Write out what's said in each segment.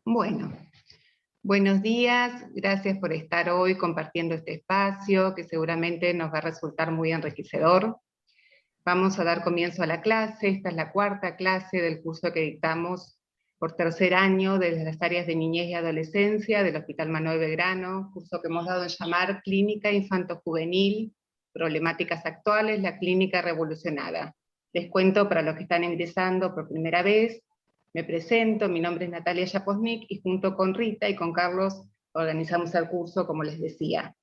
Bueno, buenos días, gracias por estar hoy compartiendo este espacio que seguramente nos va a resultar muy enriquecedor. Vamos a dar comienzo a la clase, esta es la cuarta clase del curso que dictamos por tercer año desde las áreas de niñez y adolescencia del Hospital Manuel Belgrano, curso que hemos dado en llamar Clínica Infanto-Juvenil, Problemáticas Actuales, la Clínica Revolucionada. Les cuento para los que están ingresando por primera vez, me presento, mi nombre es Natalia Japosnik y junto con Rita y con Carlos organizamos el curso, como les decía.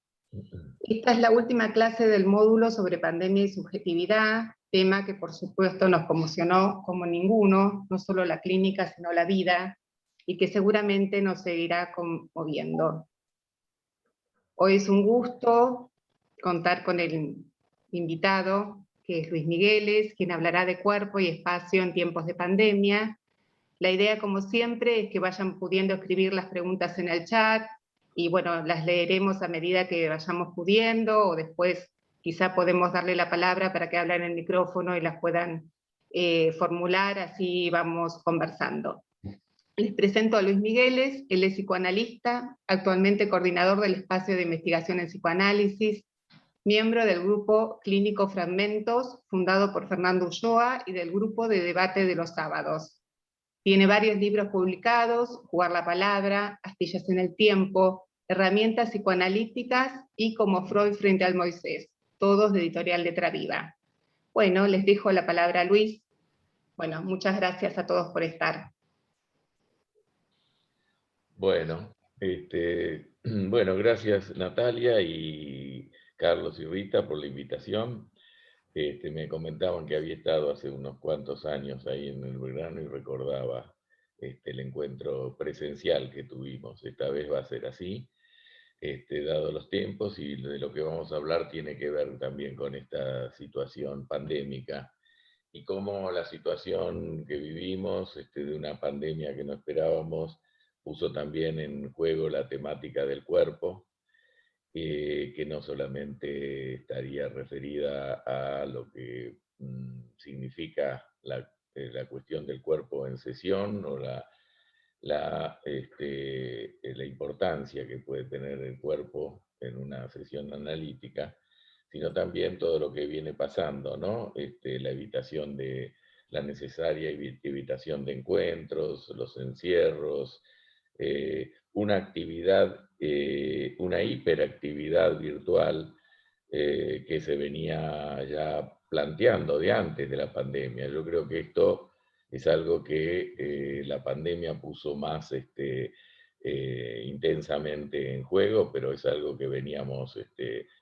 Esta es la última clase del módulo sobre pandemia y subjetividad, tema que por supuesto nos conmocionó como ninguno, no solo la clínica, sino la vida, y que seguramente nos seguirá conmoviendo. Hoy es un gusto contar con el invitado, que es Luis Migueles, quien hablará de cuerpo y espacio en tiempos de pandemia. La idea, como siempre, es que vayan pudiendo escribir las preguntas en el chat, y bueno, las leeremos a medida que vayamos pudiendo, o después quizá podemos darle la palabra para que hablen en el micrófono y las puedan formular, así vamos conversando. Les presento a Luis Migueles, él es psicoanalista, actualmente coordinador del espacio de investigación en psicoanálisis, miembro del grupo Clínico Fragmentos, fundado por Fernando Ulloa, y del grupo de debate de los sábados. Tiene varios libros publicados: Jugar la palabra, Astillas en el tiempo, Herramientas psicoanalíticas y Como Freud frente al Moisés, todos de editorial Letra Viva. Bueno, les dejo la palabra a Luis. Bueno, muchas gracias a todos por estar. Bueno, bueno, gracias Natalia y Carlos y Rita por la invitación. Me comentaban que había estado hace unos cuantos años ahí en el Belgrano y recordaba el encuentro presencial que tuvimos. Esta vez va a ser así, dado los tiempos, y de lo que vamos a hablar tiene que ver también con esta situación pandémica y cómo la situación que vivimos, de una pandemia que no esperábamos, puso también en juego la temática del cuerpo, que no solamente estaría referida a lo que significa la cuestión del cuerpo en sesión o la importancia que puede tener el cuerpo en una sesión analítica, sino también todo lo que viene pasando, ¿no? La evitación de la necesaria evitación de encuentros, los encierros, una actividad, una hiperactividad virtual que se venía ya planteando de antes de la pandemia. Yo creo que esto es algo que la pandemia puso más intensamente en juego, pero es algo que veníamos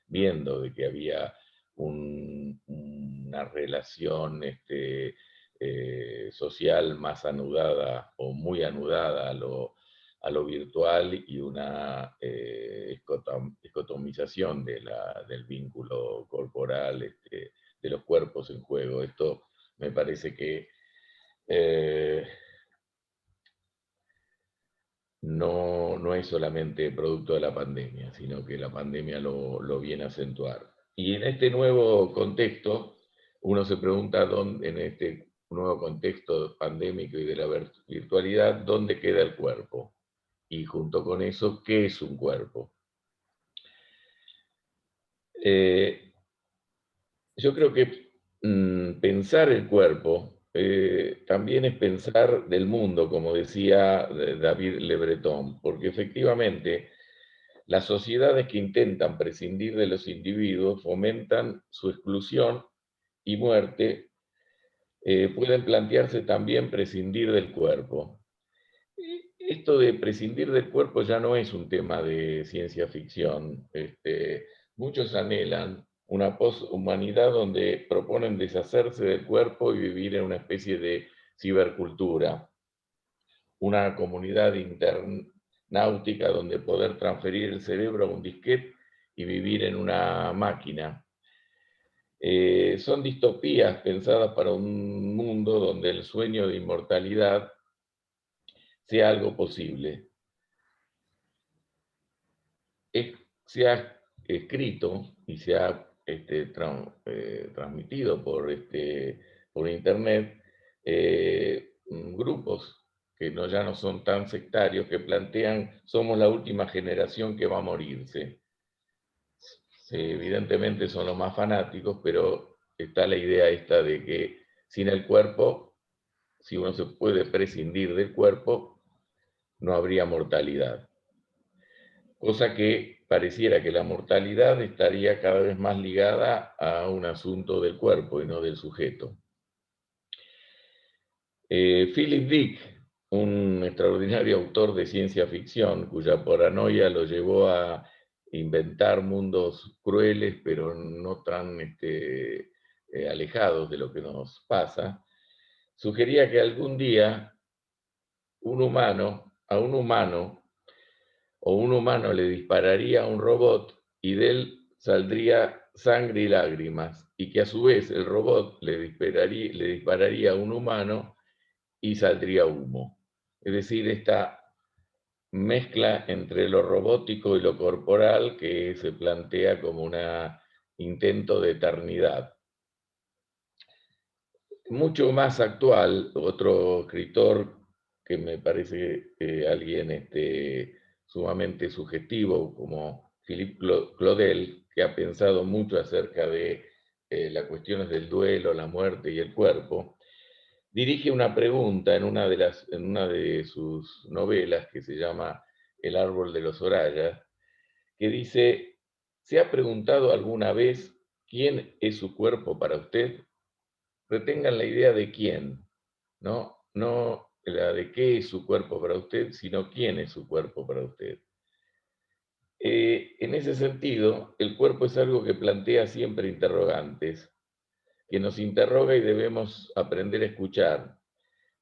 viendo, de que había una relación social más anudada o muy anudada a lo virtual, y una escotomización del vínculo corporal, de los cuerpos en juego. Esto me parece que no es solamente producto de la pandemia, sino que la pandemia lo viene a acentuar. Y en este nuevo contexto, uno se pregunta dónde, en este nuevo contexto pandémico y de la virtualidad, ¿dónde queda el cuerpo? Y junto con eso, ¿qué es un cuerpo? Yo creo que pensar el cuerpo también es pensar del mundo, como decía David Le Breton, porque efectivamente las sociedades que intentan prescindir de los individuos fomentan su exclusión y muerte. Pueden plantearse también prescindir del cuerpo. Esto de prescindir del cuerpo ya no es un tema de ciencia ficción. Muchos anhelan una poshumanidad donde proponen deshacerse del cuerpo y vivir en una especie de cibercultura, una comunidad internautica donde poder transferir el cerebro a un disquete y vivir en una máquina. Son distopías pensadas para un mundo donde el sueño de inmortalidad sea algo posible. Se ha escrito y se ha transmitido por internet grupos que no, ya no son tan sectarios, que plantean, somos la última generación que va a morirse. Sí, evidentemente son los más fanáticos, pero está la idea esta de que sin el cuerpo, si uno se puede prescindir del cuerpo, no habría mortalidad. Cosa que pareciera que la mortalidad estaría cada vez más ligada a un asunto del cuerpo y no del sujeto. Philip Dick, un extraordinario autor de ciencia ficción, cuya paranoia lo llevó a inventar mundos crueles, pero no tan alejados de lo que nos pasa, sugería que algún día a un humano le dispararía a un robot y de él saldría sangre y lágrimas, y que a su vez el robot le dispararía a un humano y saldría humo. Es decir, esta mezcla entre lo robótico y lo corporal que se plantea como un intento de eternidad. Mucho más actual, otro escritor que me parece alguien sumamente sugestivo, como Philippe Claudel, que ha pensado mucho acerca de las cuestiones del duelo, la muerte y el cuerpo, dirige una pregunta en una de sus novelas que se llama El árbol de los Orayas, que dice: ¿se ha preguntado alguna vez quién es su cuerpo para usted? Retengan la idea de quién, ¿no? No la de qué es su cuerpo para usted, sino quién es su cuerpo para usted. En ese sentido, el cuerpo es algo que plantea siempre interrogantes, que nos interroga y debemos aprender a escuchar.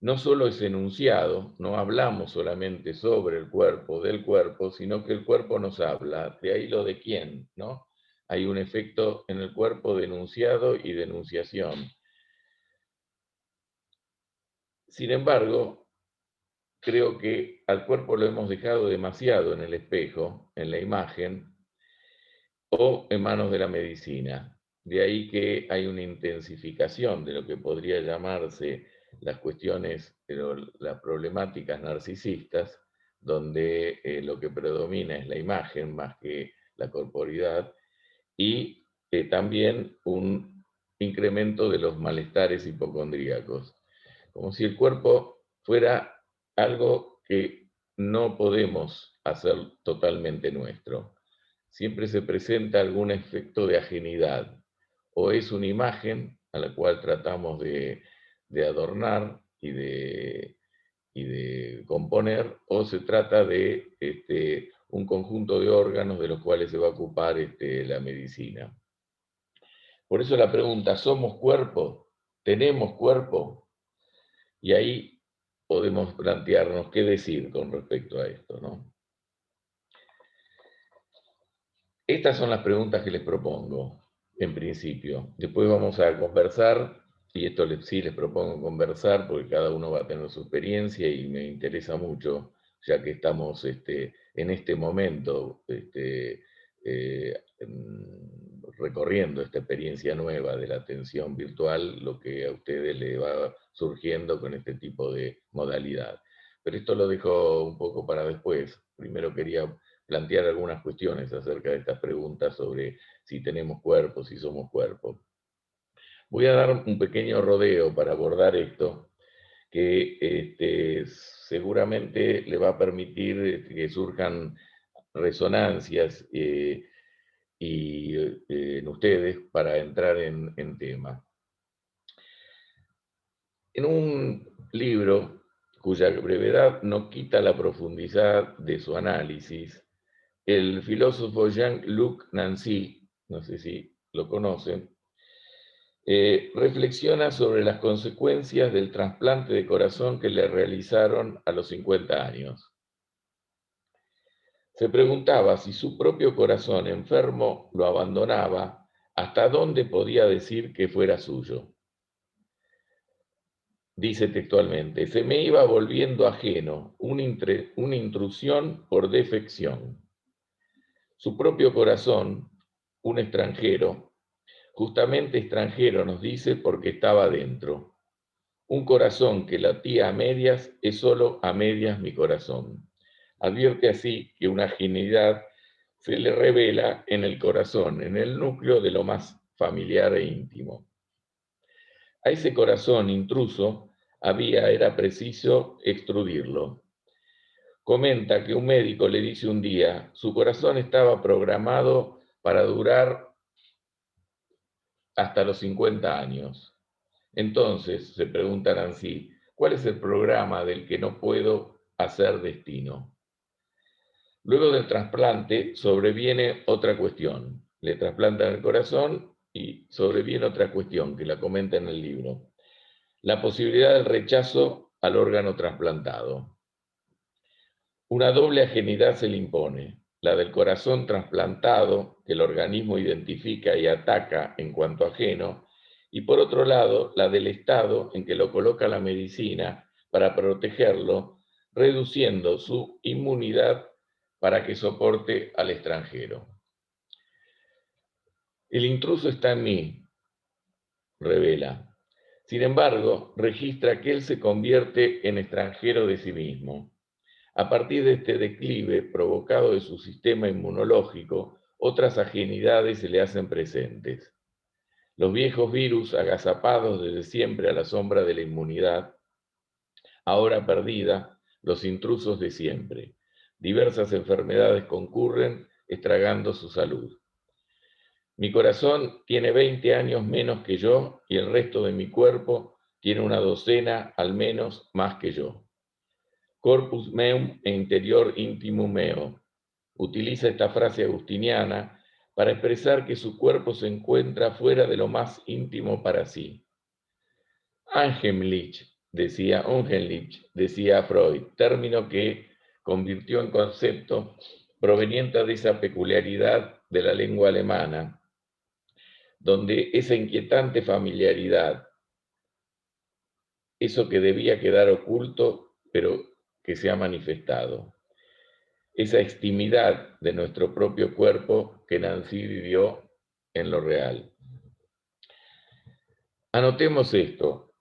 No solo es enunciado, no hablamos solamente sobre el cuerpo, del cuerpo, sino que el cuerpo nos habla, de ahí lo de quién, ¿no? Hay un efecto en el cuerpo de enunciado y de enunciación. Sin embargo, creo que al cuerpo lo hemos dejado demasiado en el espejo, en la imagen, o en manos de la medicina. De ahí que hay una intensificación de lo que podría llamarse las cuestiones, las problemáticas narcisistas, donde lo que predomina es la imagen más que la corporidad, y también un incremento de los malestares hipocondríacos, como si el cuerpo fuera algo que no podemos hacer totalmente nuestro. Siempre se presenta algún efecto de ajenidad, o es una imagen a la cual tratamos de adornar y de componer, o se trata de un conjunto de órganos de los cuales se va a ocupar la medicina. Por eso la pregunta: ¿somos cuerpo? ¿Tenemos cuerpo? Y ahí podemos plantearnos qué decir con respecto a esto, ¿no? Estas son las preguntas que les propongo, en principio. Después vamos a conversar, y esto sí les propongo conversar, porque cada uno va a tener su experiencia y me interesa mucho, ya que estamos en este momento recorriendo esta experiencia nueva de la atención virtual, lo que a ustedes les va surgiendo con este tipo de modalidad. Pero esto lo dejo un poco para después. Primero quería plantear algunas cuestiones acerca de estas preguntas sobre si tenemos cuerpo, si somos cuerpo. Voy a dar un pequeño rodeo para abordar esto, que seguramente le va a permitir que surjan resonancias en ustedes para entrar en tema. En un libro cuya brevedad no quita la profundidad de su análisis, el filósofo Jean-Luc Nancy, no sé si lo conocen, reflexiona sobre las consecuencias del trasplante de corazón que le realizaron a los 50 años. Se preguntaba si su propio corazón enfermo lo abandonaba, hasta dónde podía decir que fuera suyo. Dice textualmente: se me iba volviendo ajeno, una intrusión por defección. Su propio corazón, un extranjero, justamente extranjero nos dice porque estaba dentro. Un corazón que latía a medias es solo a medias mi corazón. Advierte así que una genialidad se le revela en el corazón, en el núcleo de lo más familiar e íntimo. A ese corazón intruso era preciso extrudirlo. Comenta que un médico le dice un día, su corazón estaba programado para durar hasta los 50 años. Entonces, se pregunta Nancy, ¿cuál es el programa del que no puedo hacer destino? Luego del trasplante sobreviene otra cuestión. Le trasplantan el corazón y sobreviene otra cuestión que la comenta en el libro. La posibilidad del rechazo al órgano trasplantado. Una doble ajenidad se le impone, la del corazón trasplantado, que el organismo identifica y ataca en cuanto ajeno, y por otro lado, la del estado en que lo coloca la medicina para protegerlo, reduciendo su inmunidad para que soporte al extranjero. El intruso está en mí, revela. Sin embargo, registra que él se convierte en extranjero de sí mismo. A partir de este declive provocado de su sistema inmunológico, otras ajenidades se le hacen presentes. Los viejos virus agazapados desde siempre a la sombra de la inmunidad, ahora perdida, los intrusos de siempre. Diversas enfermedades concurren, estragando su salud. Mi corazón tiene 20 años menos que yo y el resto de mi cuerpo tiene una docena al menos más que yo. Corpus meum e interior intimum meo. Utiliza esta frase agustiniana para expresar que su cuerpo se encuentra fuera de lo más íntimo para sí. Unheimlich, decía Freud, término que convirtió en concepto proveniente de esa peculiaridad de la lengua alemana, donde esa inquietante familiaridad, eso que debía quedar oculto, pero que se ha manifestado. Esa extimidad de nuestro propio cuerpo que Nancy vivió en lo real. Anotemos esto,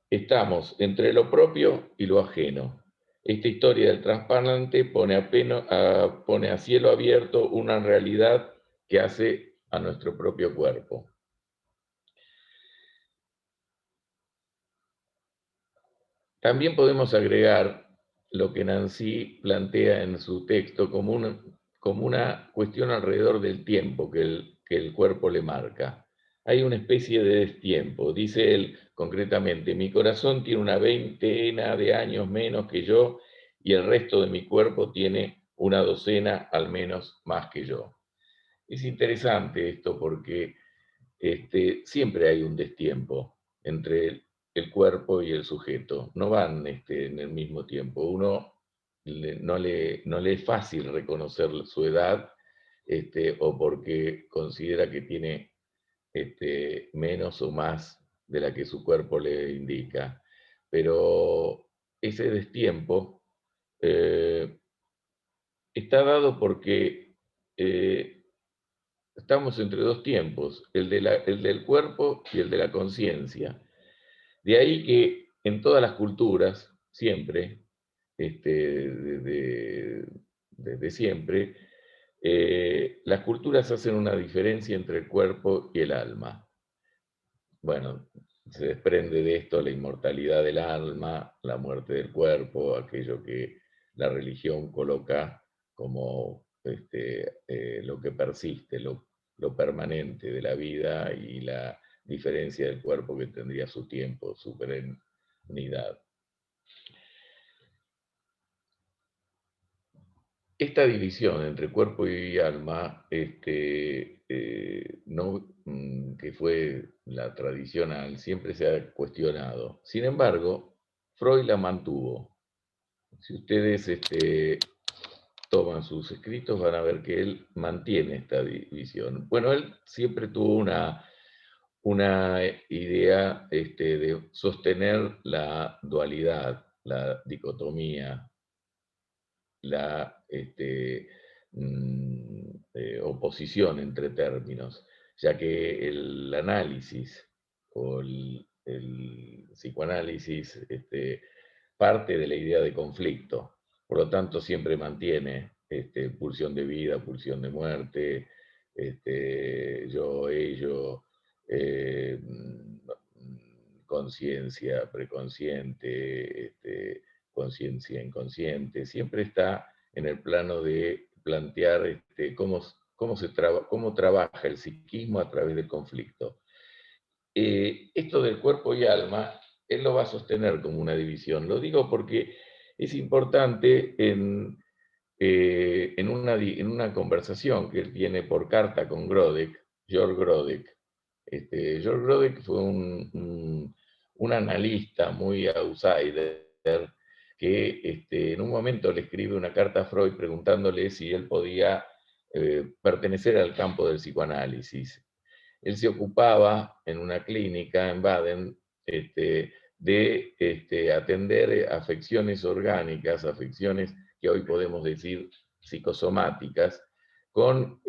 estamos entre lo propio y lo ajeno. Esta historia del trasplante pone a cielo abierto una realidad que hace a nuestro propio cuerpo. También podemos agregar lo que Nancy plantea en su texto como una cuestión alrededor del tiempo que el cuerpo le marca. Hay una especie de destiempo, dice él concretamente, mi corazón tiene una veintena de años menos que yo y el resto de mi cuerpo tiene una docena al menos más que yo. Es interesante esto porque siempre hay un destiempo entre el cuerpo y el sujeto, no van en el mismo tiempo. Uno no le es fácil reconocer su edad o porque considera que tiene menos o más de la que su cuerpo le indica. Pero ese destiempo eh, está dado porque estamos entre dos tiempos, el del cuerpo y el de la conciencia. De ahí que en todas las culturas, siempre, desde siempre, las culturas hacen una diferencia entre el cuerpo y el alma. Bueno, se desprende de esto la inmortalidad del alma, la muerte del cuerpo, aquello que la religión coloca como lo que persiste, lo permanente de la vida y la diferencia del cuerpo que tendría su tiempo, su perennidad. Esta división entre cuerpo y alma, que fue la tradicional, siempre se ha cuestionado. Sin embargo, Freud la mantuvo. Si ustedes toman sus escritos, van a ver que él mantiene esta división. Bueno, él siempre tuvo una idea de sostener la dualidad, la dicotomía, la oposición entre términos, ya que el análisis o el psicoanálisis parte de la idea de conflicto, por lo tanto siempre mantiene pulsión de vida, pulsión de muerte, yo, ello, conciencia preconsciente, conciencia inconsciente, siempre está en el plano de plantear cómo trabaja el psiquismo a través del conflicto. Esto del cuerpo y alma, él lo va a sostener como una división. Lo digo porque es importante en una conversación que él tiene por carta con Grodek, George Grodek. George Grodek fue un analista muy outsider que en un momento le escribe una carta a Freud preguntándole si él podía pertenecer al campo del psicoanálisis. Él se ocupaba en una clínica en Baden de atender afecciones orgánicas, afecciones que hoy podemos decir psicosomáticas, con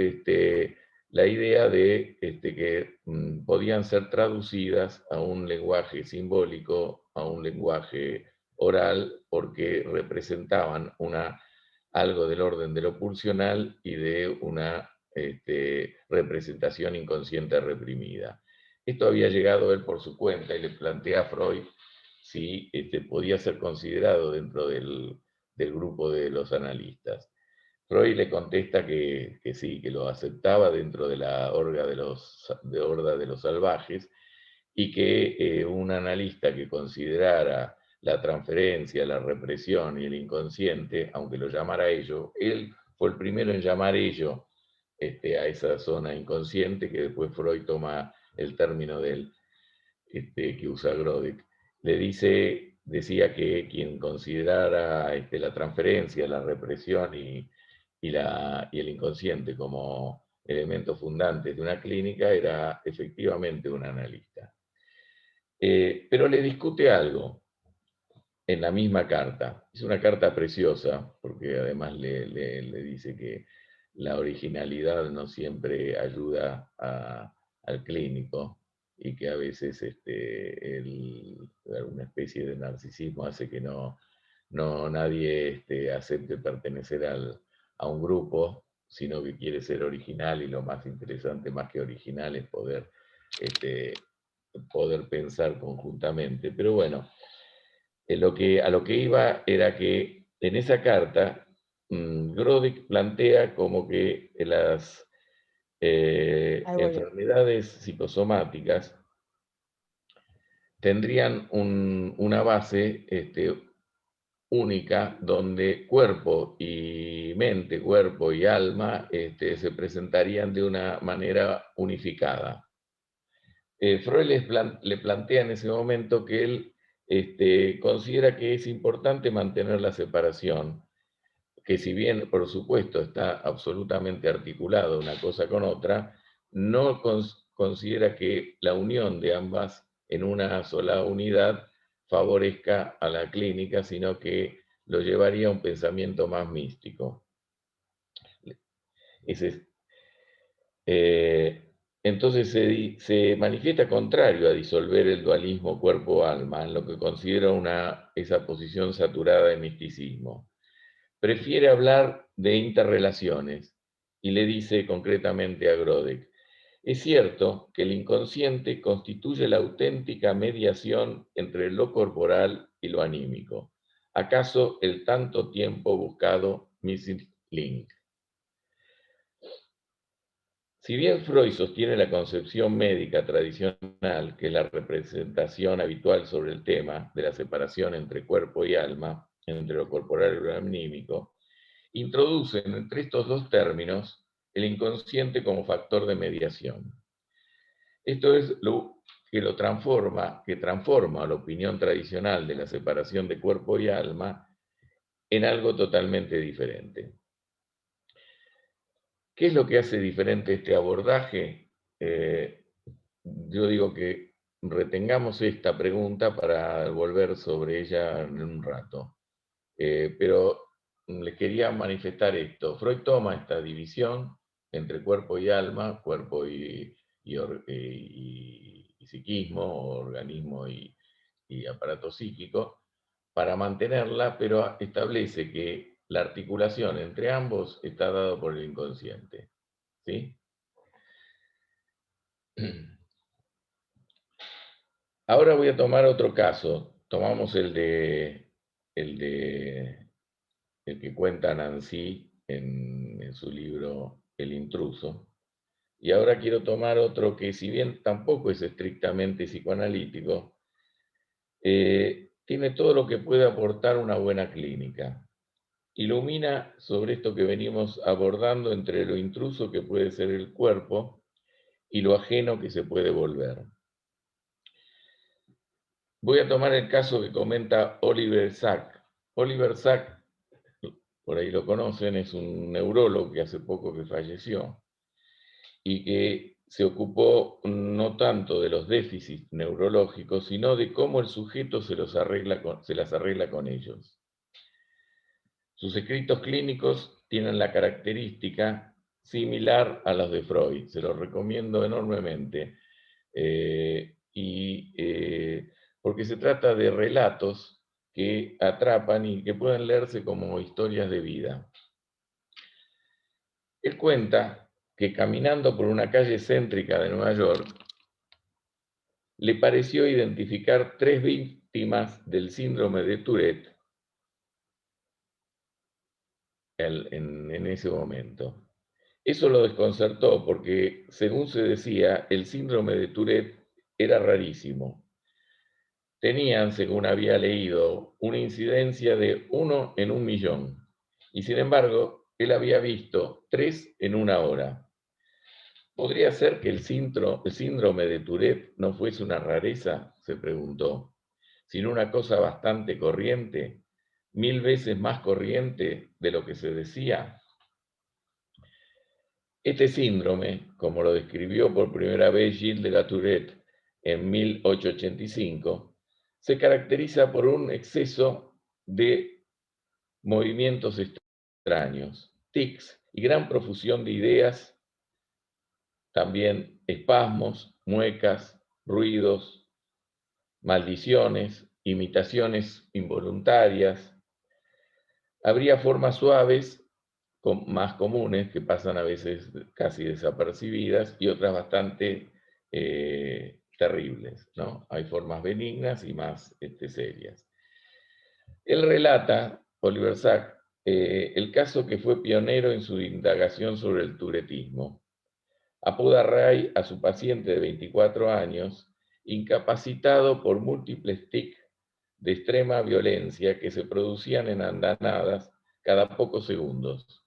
la idea de que podían ser traducidas a un lenguaje simbólico, a un lenguaje oral, porque representaban algo del orden de lo pulsional y de una representación inconsciente reprimida. Esto había llegado él por su cuenta y le plantea a Freud si podía ser considerado dentro del grupo de los analistas. Freud le contesta que sí, que lo aceptaba dentro de la horda de los salvajes, y que un analista que considerara la transferencia, la represión y el inconsciente, aunque lo llamara ello, él fue el primero en llamar ello a esa zona inconsciente, que después Freud toma el término de él, que usa Grodek. Decía que quien considerara la transferencia, la represión y el inconsciente como elementos fundantes de una clínica era efectivamente un analista. Pero le discute algo en la misma carta. Es una carta preciosa, porque además le dice que la originalidad no siempre ayuda al clínico, y que a veces una especie de narcisismo hace que nadie acepte pertenecer a un grupo, sino que quiere ser original, y lo más interesante, más que original, es poder pensar conjuntamente. Pero bueno, a lo que iba era que en esa carta Grodek plantea como que las enfermedades psicosomáticas tendrían una base única, donde cuerpo y mente, cuerpo y alma se presentarían de una manera unificada. Freud le plantea en ese momento que él considera que es importante mantener la separación, que si bien, por supuesto, está absolutamente articulado una cosa con otra, no considera que la unión de ambas en una sola unidad favorezca a la clínica, sino que lo llevaría a un pensamiento más místico. Entonces se manifiesta contrario a disolver el dualismo cuerpo-alma, en lo que considera esa posición saturada de misticismo. Prefiere hablar de interrelaciones y le dice concretamente a Grodek: es cierto que el inconsciente constituye la auténtica mediación entre lo corporal y lo anímico. ¿Acaso el tanto tiempo buscado missing link? Si bien Freud sostiene la concepción médica tradicional, que es la representación habitual sobre el tema de la separación entre cuerpo y alma, entre lo corporal y lo anímico, introducen entre estos dos términos el inconsciente como factor de mediación. Esto es lo que transforma la opinión tradicional de la separación de cuerpo y alma en algo totalmente diferente. ¿Qué es lo que hace diferente este abordaje? Yo digo que retengamos esta pregunta para volver sobre ella en un rato. Pero les quería manifestar esto. Freud toma esta división entre cuerpo y alma, cuerpo y psiquismo, organismo y aparato psíquico, para mantenerla, pero establece que la articulación entre ambos está dada por el inconsciente. ¿Sí? Ahora voy a tomar otro caso. Tomamos el que cuenta Nancy en su libro El intruso. Y ahora quiero tomar otro que, si bien tampoco es estrictamente psicoanalítico, tiene todo lo que puede aportar una buena clínica. Ilumina sobre esto que venimos abordando entre lo intruso que puede ser el cuerpo y lo ajeno que se puede volver. Voy a tomar el caso que comenta Oliver Sacks. Oliver Sacks, por ahí lo conocen, es un neurólogo que hace poco que falleció y que se ocupó no tanto de los déficits neurológicos, sino de cómo el sujeto se las arregla con ellos. Sus escritos clínicos tienen la característica similar a los de Freud, se los recomiendo enormemente, porque se trata de relatos que atrapan y que pueden leerse como historias de vida. Él cuenta que caminando por una calle céntrica de Nueva York, le pareció identificar 3 víctimas del síndrome de Tourette en ese momento. Eso lo desconcertó porque, según se decía, el síndrome de Tourette era rarísimo. Tenían, según había leído, una incidencia de 1 en 1.000.000, y sin embargo, él había visto 3 en 1 hora. ¿Podría ser que el síndrome de Tourette no fuese una rareza?, se preguntó, sino una cosa bastante corriente, 1000 veces más corriente de lo que se decía. Este síndrome, como lo describió por primera vez Gilles de la Tourette en 1885, se caracteriza por un exceso de movimientos extraños, tics y gran profusión de ideas, también espasmos, muecas, ruidos, maldiciones, imitaciones involuntarias. Habría formas suaves, más comunes, que pasan a veces casi desapercibidas, y otras bastante terribles, ¿no? Hay formas benignas y más serias. Él relata, Oliver Sacks, el caso que fue pionero en su indagación sobre el turetismo. Apoda Ray a su paciente de 24 años, incapacitado por múltiples tics de extrema violencia que se producían en andanadas cada pocos segundos.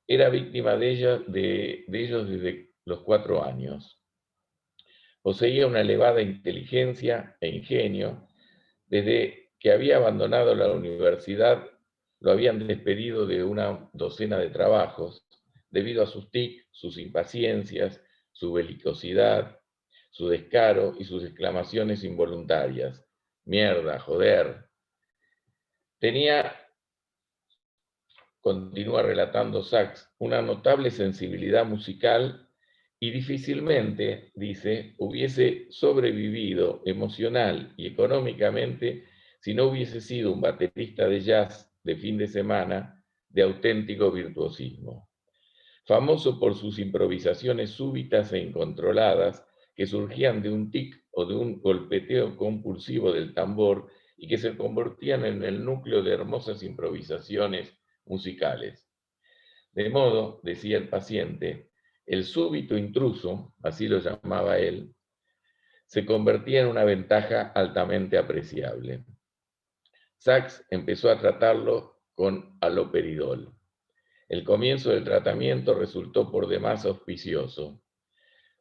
Era víctima de ellos desde los 4 años. Poseía una elevada inteligencia e ingenio. Desde que había abandonado la universidad, lo habían despedido de una docena de trabajos debido a sus tics, sus impaciencias, su belicosidad, su descaro y sus exclamaciones involuntarias. Mierda, joder. Tenía, continúa relatando Sacks, una notable sensibilidad musical y difícilmente, dice, hubiese sobrevivido emocional y económicamente si no hubiese sido un baterista de jazz de fin de semana de auténtico virtuosismo. Famoso por sus improvisaciones súbitas e incontroladas que surgían de un tic o de un golpeteo compulsivo del tambor y que se convertían en el núcleo de hermosas improvisaciones musicales. De modo, decía el paciente, el súbito intruso, así lo llamaba él, se convertía en una ventaja altamente apreciable. Sacks empezó a tratarlo con haloperidol. El comienzo del tratamiento resultó por demás auspicioso.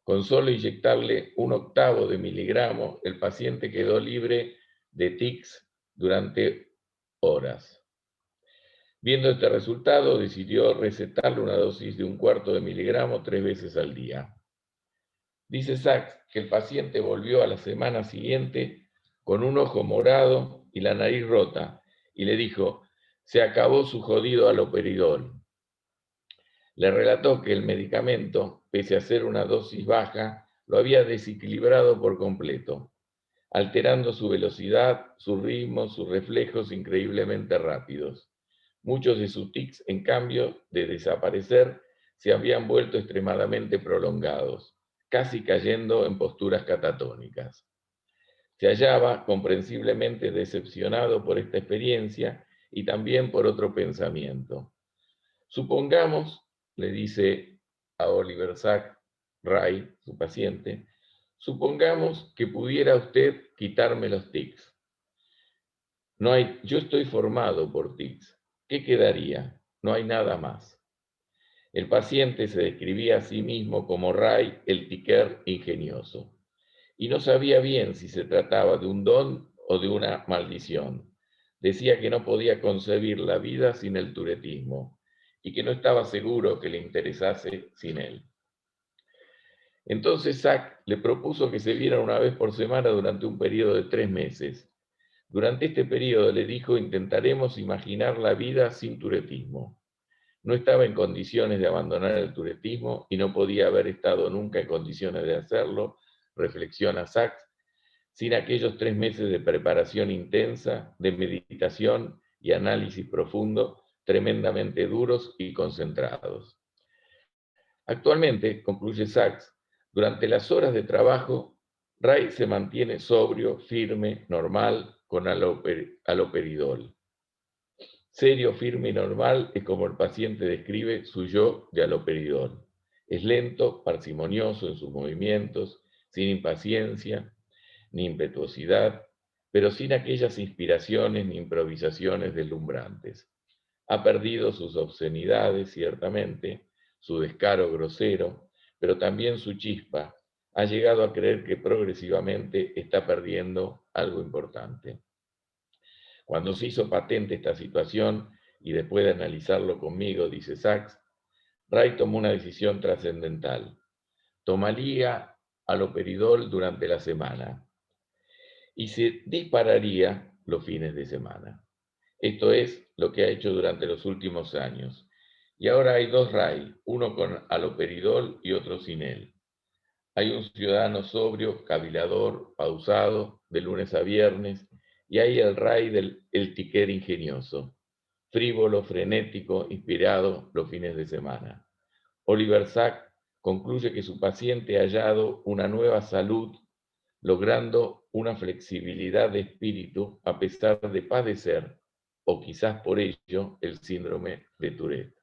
Con solo inyectarle 1/8 de miligramo, el paciente quedó libre de tics durante horas. Viendo este resultado, decidió recetarle una dosis de 1/4 de miligramo 3 veces al día. Dice Sacks que el paciente volvió a la semana siguiente con un ojo morado y la nariz rota, y le dijo, se acabó su jodido haloperidol. Le relató que el medicamento, pese a ser una dosis baja, lo había desequilibrado por completo, alterando su velocidad, su ritmo, sus reflejos increíblemente rápidos. Muchos de sus tics, en cambio de desaparecer, se habían vuelto extremadamente prolongados, casi cayendo en posturas catatónicas. Se hallaba comprensiblemente decepcionado por esta experiencia y también por otro pensamiento. Supongamos, le dice a Oliver Sacks Wright, su paciente, supongamos que pudiera usted quitarme los tics. Yo estoy formado por tics. ¿Qué quedaría? No hay nada más. El paciente se describía a sí mismo como Wright, el tiquer ingenioso, y no sabía bien si se trataba de un don o de una maldición. Decía que no podía concebir la vida sin el turetismo y que no estaba seguro que le interesase sin él. Entonces Sacks le propuso que se vieran una vez por semana durante un periodo de 3 meses. Durante este periodo, le dijo, intentaremos imaginar la vida sin turetismo. No estaba en condiciones de abandonar el turetismo y no podía haber estado nunca en condiciones de hacerlo, reflexiona Sacks, sin aquellos 3 meses de preparación intensa, de meditación y análisis profundo, tremendamente duros y concentrados. Actualmente, concluye Sacks, durante las horas de trabajo, Wright se mantiene sobrio, firme, normal, con haloperidol. Serio, firme y normal es como el paciente describe su yo de haloperidol. Es lento, parsimonioso en sus movimientos, sin impaciencia ni impetuosidad, pero sin aquellas inspiraciones ni improvisaciones deslumbrantes. Ha perdido sus obscenidades, ciertamente, su descaro grosero, pero también su chispa. Ha llegado a creer que progresivamente está perdiendo algo importante. Cuando se hizo patente esta situación, y después de analizarlo conmigo, dice Sacks, Wright tomó una decisión trascendental. Tomaría haloperidol durante la semana y se dispararía los fines de semana. Esto es lo que ha hecho durante los últimos años. Y ahora hay 2 Wright, uno con haloperidol y otro sin él. Hay un ciudadano sobrio, cavilador, pausado, de lunes a viernes, y hay el Wright el tiquer ingenioso, frívolo, frenético, inspirado los fines de semana. Oliver Sacks concluye que su paciente ha hallado una nueva salud, logrando una flexibilidad de espíritu a pesar de padecer, o quizás por ello, el síndrome de Tourette.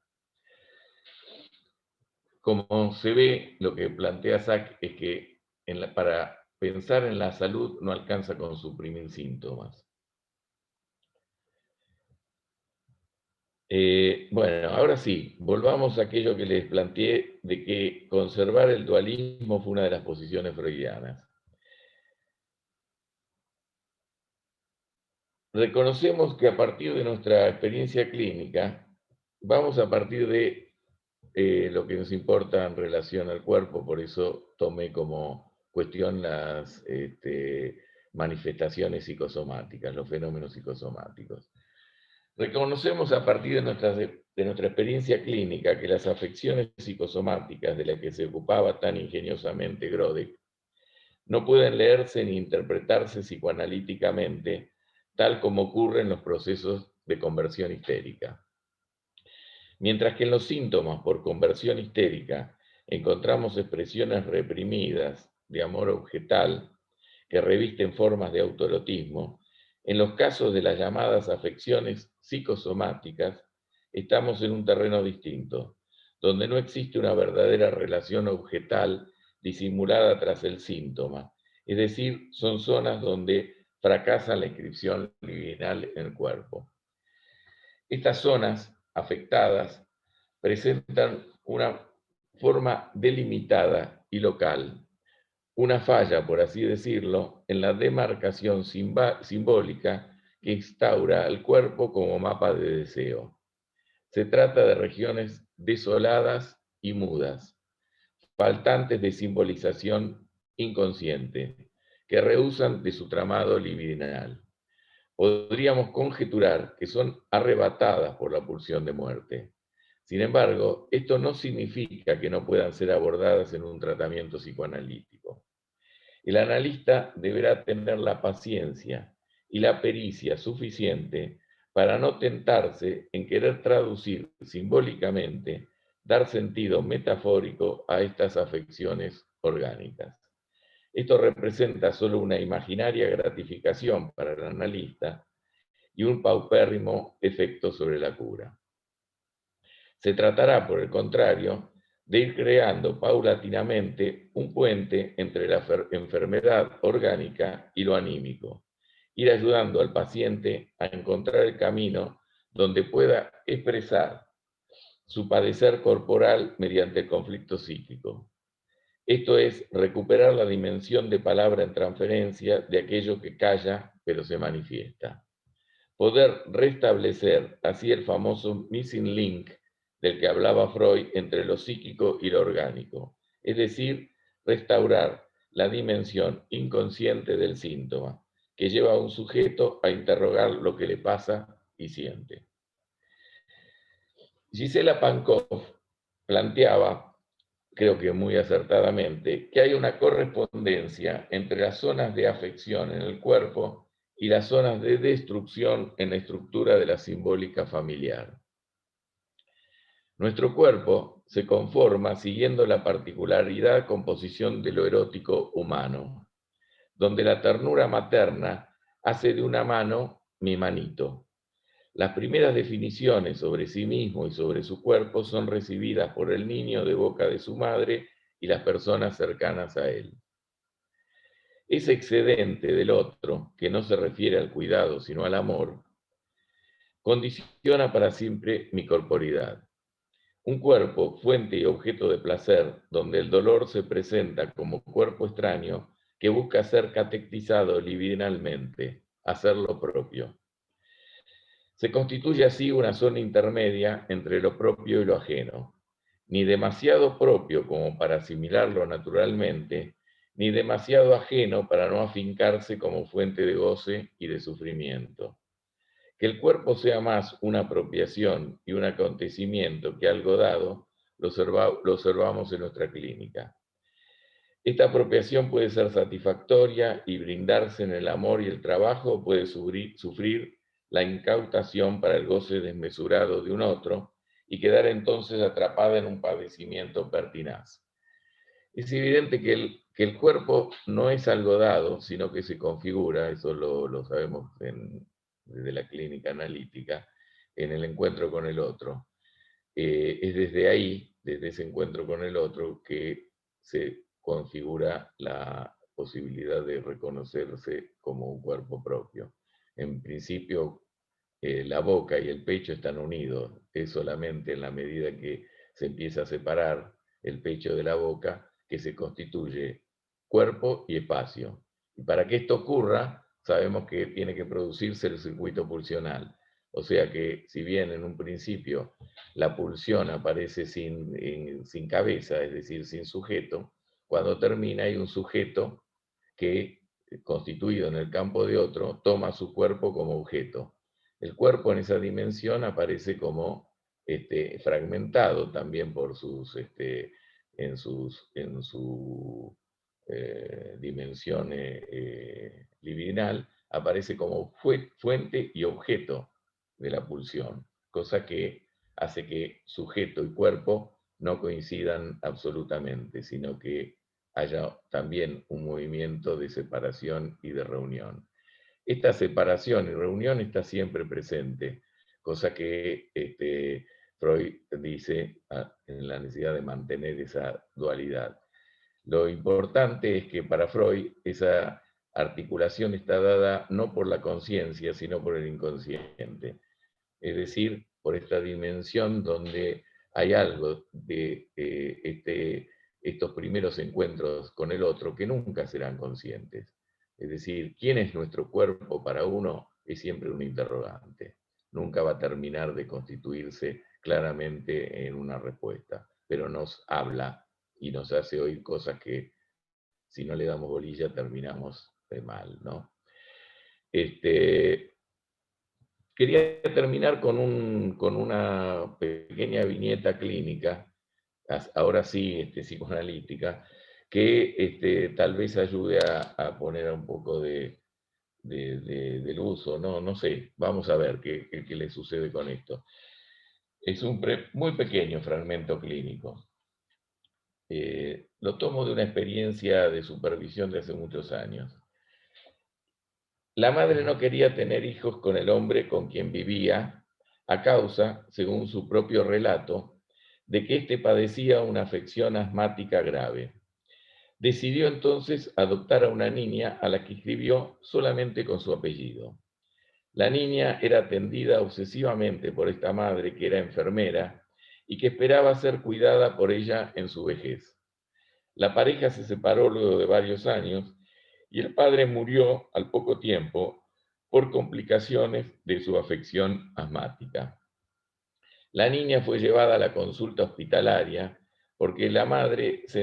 Como se ve, lo que plantea Sacks es que para pensar en la salud no alcanza con suprimir síntomas. Bueno, ahora sí, volvamos a aquello que les planteé de que conservar el dualismo fue una de las posiciones freudianas. Reconocemos que a partir de nuestra experiencia clínica, vamos a partir de lo que nos importa en relación al cuerpo, por eso tomé como cuestión las manifestaciones psicosomáticas, los fenómenos psicosomáticos. Reconocemos a partir de nuestra experiencia clínica que las afecciones psicosomáticas de las que se ocupaba tan ingeniosamente Grodek no pueden leerse ni interpretarse psicoanalíticamente, tal como ocurre en los procesos de conversión histérica. Mientras que en los síntomas por conversión histérica encontramos expresiones reprimidas de amor objetal que revisten formas de autoerotismo, en los casos de las llamadas afecciones psicosomáticas estamos en un terreno distinto, donde no existe una verdadera relación objetal disimulada tras el síntoma, es decir, son zonas donde fracasa la inscripción libidinal en el cuerpo. Estas zonas afectadas presentan una forma delimitada y local, una falla, por así decirlo, en la demarcación simbólica que instaura al cuerpo como mapa de deseo. Se trata de regiones desoladas y mudas, faltantes de simbolización inconsciente, que rehusan de su tramado libidinal. Podríamos conjeturar que son arrebatadas por la pulsión de muerte. Sin embargo, esto no significa que no puedan ser abordadas en un tratamiento psicoanalítico. El analista deberá tener la paciencia y la pericia suficiente para no tentarse en querer traducir simbólicamente, dar sentido metafórico a estas afecciones orgánicas. Esto representa solo una imaginaria gratificación para el analista y un paupérrimo efecto sobre la cura. Se tratará, por el contrario, de ir creando paulatinamente un puente entre la enfermedad orgánica y lo anímico, ir ayudando al paciente a encontrar el camino donde pueda expresar su padecer corporal mediante el conflicto psíquico. Esto es recuperar la dimensión de palabra en transferencia de aquello que calla pero se manifiesta. Poder restablecer así el famoso missing link del que hablaba Freud entre lo psíquico y lo orgánico, es decir, restaurar la dimensión inconsciente del síntoma, que lleva a un sujeto a interrogar lo que le pasa y siente. Gisela Pankov planteaba, creo que muy acertadamente, que hay una correspondencia entre las zonas de afección en el cuerpo y las zonas de destrucción en la estructura de la simbólica familiar. Nuestro cuerpo se conforma siguiendo la particularidad composición de lo erótico humano, donde la ternura materna hace de una mano mi manito. Las primeras definiciones sobre sí mismo y sobre su cuerpo son recibidas por el niño de boca de su madre y las personas cercanas a él. Ese excedente del otro, que no se refiere al cuidado sino al amor, condiciona para siempre mi corporidad. Un cuerpo, fuente y objeto de placer, donde el dolor se presenta como cuerpo extraño que busca ser catectizado libidinalmente, hacer lo propio. Se constituye así una zona intermedia entre lo propio y lo ajeno, ni demasiado propio como para asimilarlo naturalmente, ni demasiado ajeno para no afincarse como fuente de goce y de sufrimiento. Que el cuerpo sea más una apropiación y un acontecimiento que algo dado, lo observamos en nuestra clínica. Esta apropiación puede ser satisfactoria y brindarse en el amor y el trabajo, puede sufrir la incautación para el goce desmesurado de un otro y quedar entonces atrapada en un padecimiento pertinaz. Es evidente que el cuerpo no es algo dado, sino que se configura, eso lo sabemos desde la clínica analítica, en el encuentro con el otro. Es desde ahí, desde ese encuentro con el otro, que se configura la posibilidad de reconocerse como un cuerpo propio. En principio, la boca y el pecho están unidos, es solamente en la medida que se empieza a separar el pecho de la boca que se constituye cuerpo y espacio. Y para que esto ocurra, sabemos que tiene que producirse el circuito pulsional. O sea que si bien en un principio la pulsión aparece sin cabeza, es decir, sin sujeto, cuando termina hay un sujeto que, constituido en el campo de otro, toma su cuerpo como objeto. El cuerpo en esa dimensión aparece como fragmentado también por en su dimensión libidinal, aparece como fuente y objeto de la pulsión, cosa que hace que sujeto y cuerpo no coincidan absolutamente, sino que haya también un movimiento de separación y de reunión. Esta separación y reunión está siempre presente, cosa que Freud dice en la necesidad de mantener esa dualidad. Lo importante es que para Freud esa articulación está dada no por la conciencia, sino por el inconsciente. Es decir, por esta dimensión donde hay algo de estos primeros encuentros con el otro que nunca serán conscientes. Es decir, ¿quién es nuestro cuerpo para uno? Es siempre un interrogante. Nunca va a terminar de constituirse claramente en una respuesta, pero nos habla y nos hace oír cosas que si no le damos bolilla terminamos de mal, ¿no? Quería terminar con una pequeña viñeta clínica, ahora sí psicoanalítica, que tal vez ayude a poner un poco del uso, no sé, vamos a ver qué le sucede con esto. Es un muy pequeño fragmento clínico. Lo tomo de una experiencia de supervisión de hace muchos años. La madre no quería tener hijos con el hombre con quien vivía, a causa, según su propio relato, de que éste padecía una afección asmática grave. Decidió entonces adoptar a una niña a la que escribió solamente con su apellido. La niña era atendida obsesivamente por esta madre que era enfermera y que esperaba ser cuidada por ella en su vejez. La pareja se separó luego de varios años y el padre murió al poco tiempo por complicaciones de su afección asmática. La niña fue llevada a la consulta hospitalaria porque la madre se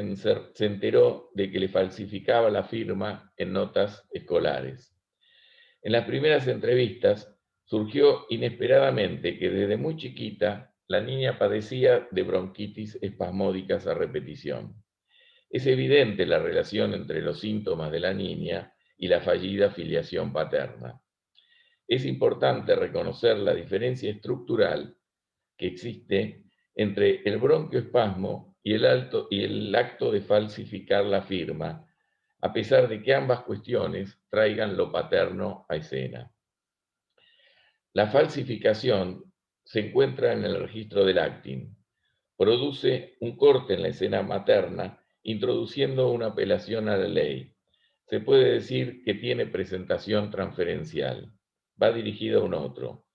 enteró de que le falsificaba la firma en notas escolares. En las primeras entrevistas surgió inesperadamente que desde muy chiquita la niña padecía de bronquitis espasmódicas a repetición. Es evidente la relación entre los síntomas de la niña y la fallida filiación paterna. Es importante reconocer la diferencia estructural que existe entre el bronquioespasmo y el acto de falsificar la firma, a pesar de que ambas cuestiones traigan lo paterno a escena. La falsificación se encuentra en el registro del actin. Produce un corte en la escena materna, introduciendo una apelación a la ley. Se puede decir que tiene presentación transferencial. Va dirigido a un otro.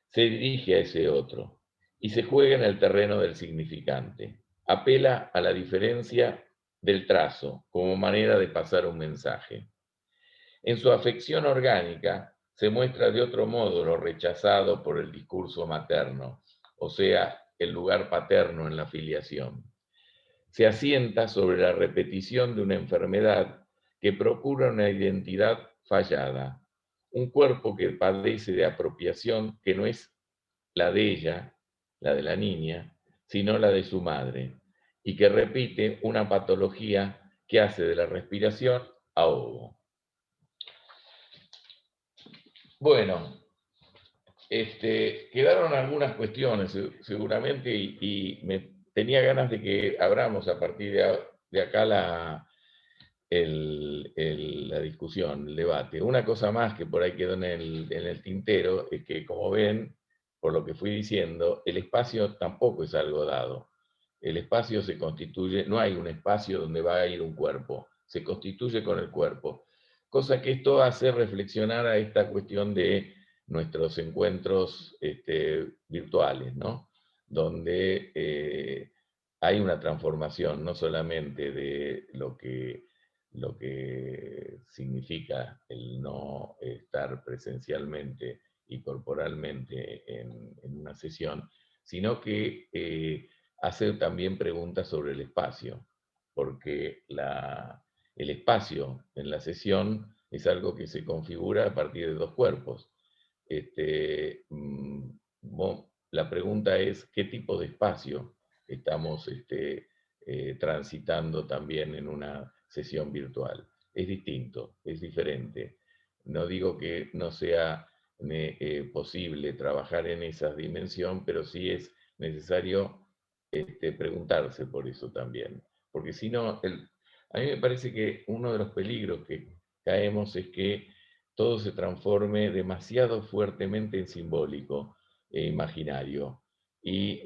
Se dirige a ese otro y se juega en el terreno del significante. Apela a la diferencia del trazo como manera de pasar un mensaje. En su afección orgánica se muestra de otro modo lo rechazado por el discurso materno, o sea, el lugar paterno en la filiación. Se asienta sobre la repetición de una enfermedad que procura una identidad fallada, un cuerpo que padece de apropiación que no es la de ella, la de la niña, sino la de su madre, y que repite una patología que hace de la respiración ahogo. Bueno, quedaron algunas cuestiones seguramente y me tenía ganas de que abramos a partir de acá la discusión, el debate. Una cosa más que por ahí quedó en el tintero es que, como ven, por lo que fui diciendo, el espacio tampoco es algo dado. El espacio se constituye, no hay un espacio donde va a ir un cuerpo, se constituye con el cuerpo. Cosa que esto hace reflexionar a esta cuestión de nuestros encuentros virtuales, ¿no? Donde hay una transformación no solamente de lo que significa el no estar presencialmente y corporalmente en una sesión, sino que hacer también preguntas sobre el espacio, porque el espacio en la sesión es algo que se configura a partir de dos cuerpos. La pregunta es, ¿qué tipo de espacio estamos transitando también en una sesión virtual? Es distinto, es diferente. No digo que no sea posible trabajar en esa dimensión, pero sí es necesario preguntarse por eso también. Porque si no, a mí me parece que uno de los peligros que caemos es que todo se transforme demasiado fuertemente en simbólico e imaginario y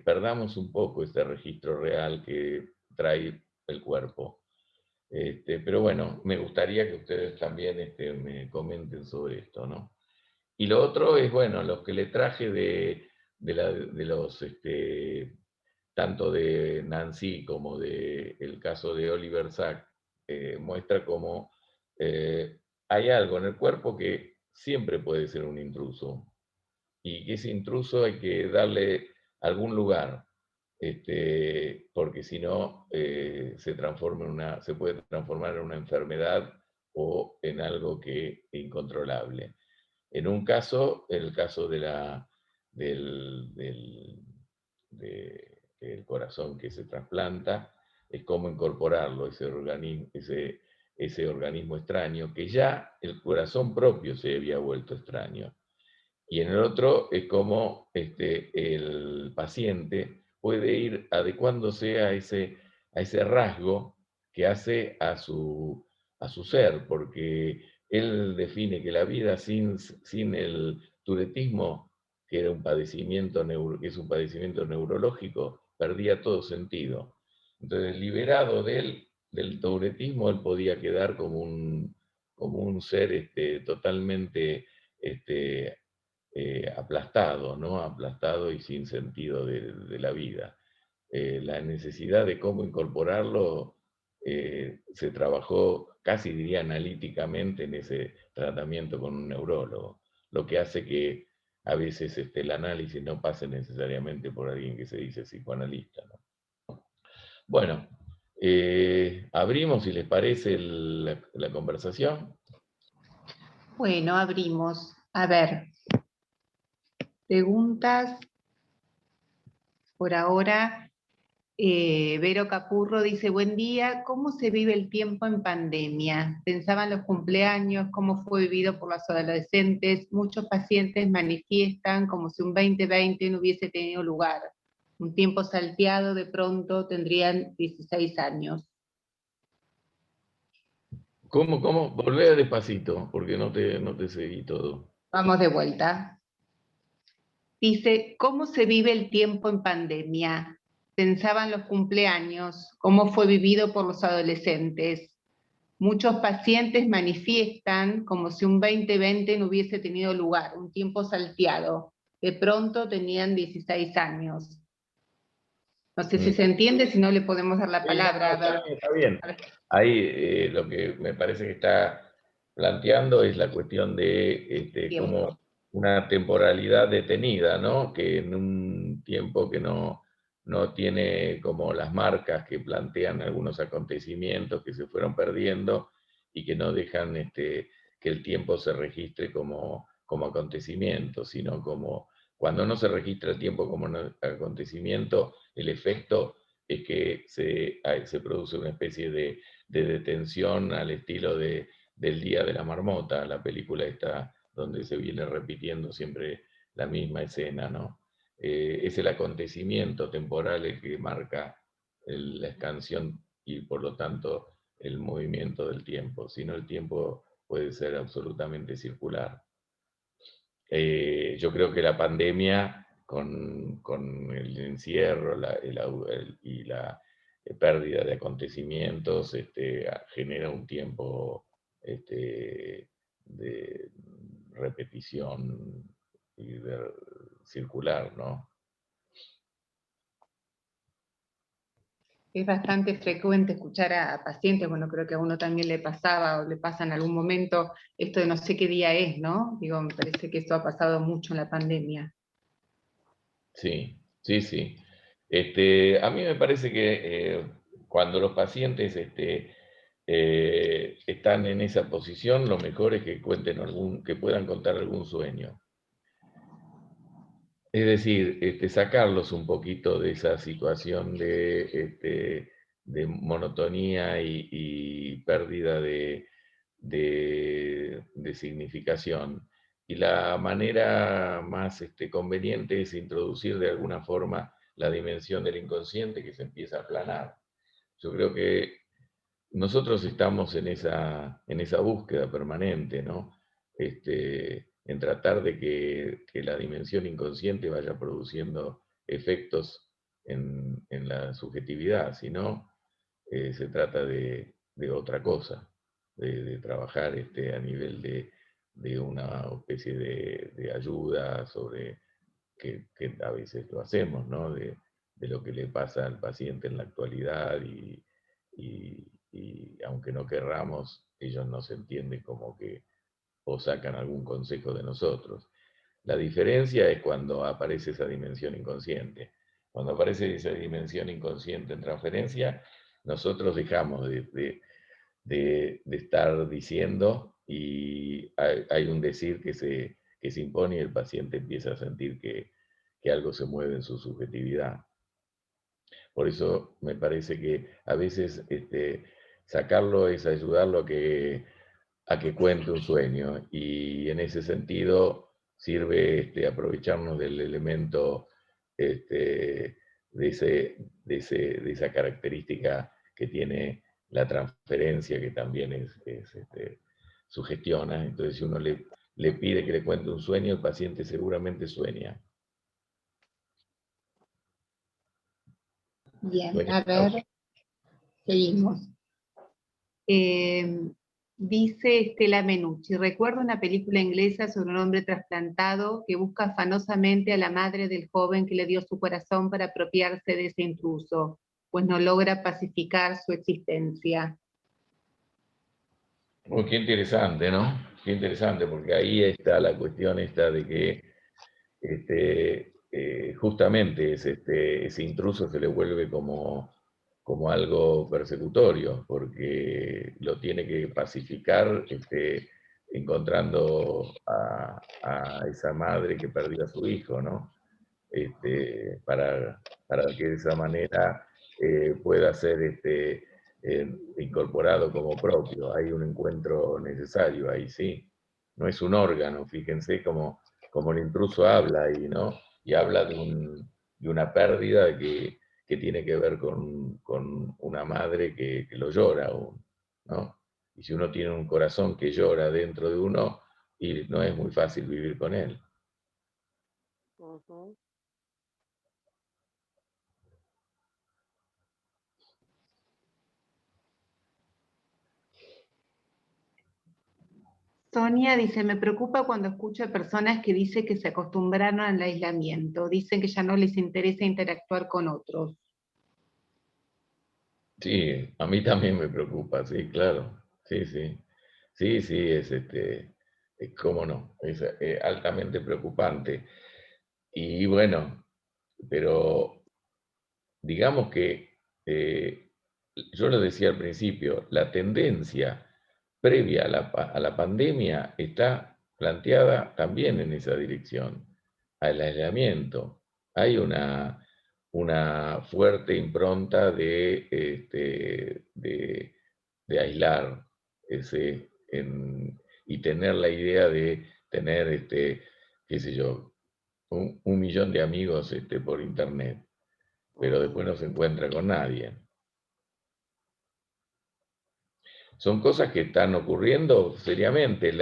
perdamos un poco este registro real que trae el cuerpo. Pero bueno, me gustaría que ustedes también me comenten sobre esto, ¿no? Y lo otro es, bueno, los que le traje de los, tanto de Nancy como del caso de Oliver Sacks, muestra cómo hay algo en el cuerpo que siempre puede ser un intruso, y que ese intruso hay que darle algún lugar, porque si no se puede transformar en una enfermedad o en algo que es incontrolable. En un caso, el caso del corazón que se trasplanta, es cómo incorporarlo, ese organismo extraño, que ya el corazón propio se había vuelto extraño. Y en el otro es cómo el paciente puede ir adecuándose a ese rasgo que hace a su ser, porque él define que la vida sin el turetismo, que era un padecimiento que es un padecimiento neurológico, perdía todo sentido. Entonces, liberado del turetismo, él podía quedar como un ser totalmente este, aplastado, ¿no? Aplastado y sin sentido de la vida. La necesidad de cómo incorporarlo se trabajó casi diría analíticamente en ese tratamiento con un neurólogo, lo que hace que a veces el análisis no pase necesariamente por alguien que se dice psicoanalista, ¿no? Bueno, abrimos, si les parece, la conversación. Bueno, abrimos. A ver, preguntas por ahora. Vero Capurro dice, buen día, ¿cómo se vive el tiempo en pandemia? Pensaban los cumpleaños, cómo fue vivido por los adolescentes. Muchos pacientes manifiestan como si un 2020 no hubiese tenido lugar. Un tiempo salteado, de pronto tendrían 16 años. ¿Cómo? Volvé despacito, porque no te seguí todo. Vamos de vuelta. Dice, ¿cómo se vive el tiempo en pandemia? Pensaban los cumpleaños, cómo fue vivido por los adolescentes. Muchos pacientes manifiestan como si un 2020 no hubiese tenido lugar, un tiempo salteado. De pronto tenían 16 años. No sé si se entiende, si no le podemos dar la Sí, no, palabra. A ver. está bien. Ahí lo que me parece que está planteando es la cuestión de como una temporalidad detenida, ¿no? Que en un tiempo que no tiene como las marcas que plantean algunos acontecimientos que se fueron perdiendo y que no dejan que el tiempo se registre como acontecimiento, sino como cuando no se registra el tiempo como un acontecimiento, el efecto es que se produce una especie de detención al estilo del Día de la Marmota, la película esta donde se viene repitiendo siempre la misma escena, ¿no? Es el acontecimiento temporal el que marca la expansión y por lo tanto el movimiento del tiempo, si no el tiempo puede ser absolutamente circular. Yo creo que la pandemia con el encierro y la pérdida de acontecimientos genera un tiempo de repetición y de circular, ¿no? Es bastante frecuente escuchar a pacientes, bueno, creo que a uno también le pasaba o le pasa en algún momento esto de no sé qué día es, ¿no? Digo, me parece que esto ha pasado mucho en la pandemia. Sí, sí, sí. A mí me parece que cuando los pacientes están en esa posición, lo mejor es que que puedan contar algún sueño. Es decir, sacarlos un poquito de esa situación de monotonía y pérdida de significación. Y la manera más conveniente es introducir de alguna forma la dimensión del inconsciente que se empieza a aplanar. Yo creo que nosotros estamos en esa búsqueda permanente, ¿no? En tratar de que la dimensión inconsciente vaya produciendo efectos en la subjetividad, si no, se trata de otra cosa, de trabajar a nivel de una especie de ayuda sobre que a veces lo hacemos, ¿no? De lo que le pasa al paciente en la actualidad y aunque no querramos, ellos nos entienden como que o sacan algún consejo de nosotros. La diferencia es cuando aparece esa dimensión inconsciente. Cuando aparece esa dimensión inconsciente en transferencia, nosotros dejamos de estar diciendo y hay un decir que se impone y el paciente empieza a sentir que algo se mueve en su subjetividad. Por eso me parece que a veces sacarlo es ayudarlo a que cuente un sueño, y en ese sentido sirve aprovecharnos del elemento de, de esa característica que tiene la transferencia, que también sugestiona. Entonces, si uno le pide que le cuente un sueño, el paciente seguramente sueña. Bien, Sueña. a ver, seguimos. Dice Estela Menucci: recuerdo una película inglesa sobre un hombre trasplantado que busca afanosamente a la madre del joven que le dio su corazón para apropiarse de ese intruso, pues no logra pacificar su existencia. Oh, qué interesante, ¿no? Qué interesante, porque ahí está la cuestión esta de que justamente ese intruso se le vuelve como algo persecutorio, porque lo tiene que pacificar encontrando a esa madre que perdió a su hijo, ¿no? Para que de esa manera pueda ser incorporado como propio. Hay un encuentro necesario ahí, sí. No es un órgano, fíjense como el intruso habla ahí, ¿no? Y habla de una pérdida que tiene que ver con una madre que lo llora aún, ¿no? Y si uno tiene un corazón que llora dentro de uno, y no es muy fácil vivir con él. Ujú. Sonia dice: me preocupa cuando escucho a personas que dicen que se acostumbraron al aislamiento, dicen que ya no les interesa interactuar con otros. Sí, a mí también me preocupa, sí, claro. Sí, sí. Sí, sí, cómo no, es altamente preocupante. Y bueno, pero digamos que, yo lo decía al principio, la tendencia previa a la pandemia está planteada también en esa dirección, al aislamiento. Hay una fuerte impronta de aislar y tener la idea de tener, qué sé yo, un millón de amigos por internet, pero después no se encuentra con nadie. Son cosas que están ocurriendo seriamente.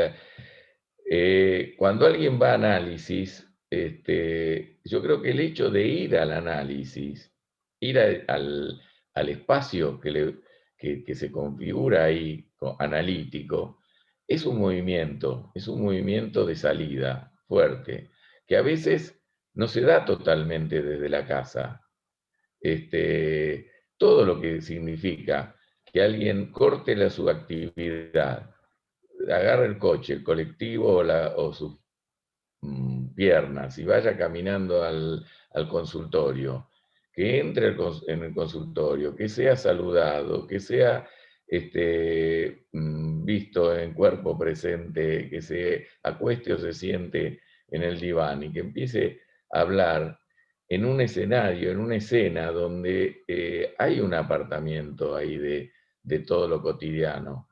Cuando alguien va a análisis, yo creo que el hecho de ir al análisis, ir al espacio que se configura ahí analítico, es un movimiento de salida fuerte, que a veces no se da totalmente desde la casa. Todo lo que significa que alguien corte su actividad, agarre el coche, el colectivo o sus piernas y vaya caminando al consultorio, que entre en el consultorio, que sea saludado, que sea visto en cuerpo presente, que se acueste o se siente en el diván y que empiece a hablar en un escenario, en una escena donde hay un apartamiento ahí de todo lo cotidiano,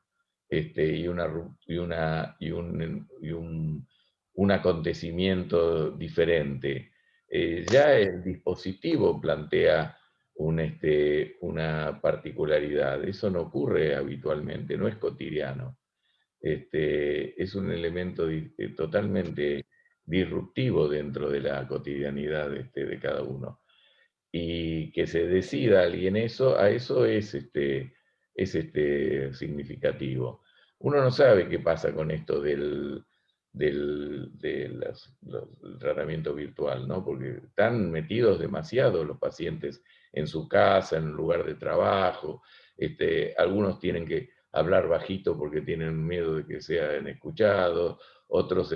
un acontecimiento diferente. Ya el dispositivo plantea una particularidad. Eso no ocurre habitualmente, no es cotidiano. Es un elemento totalmente disruptivo dentro de la cotidianidad de cada uno. Y que se decida alguien eso, a eso es significativo. Uno no sabe qué pasa con esto del tratamiento virtual, ¿no? Porque están metidos demasiado los pacientes en su casa, en el lugar de trabajo. Algunos tienen que hablar bajito porque tienen miedo de que sean escuchados, otros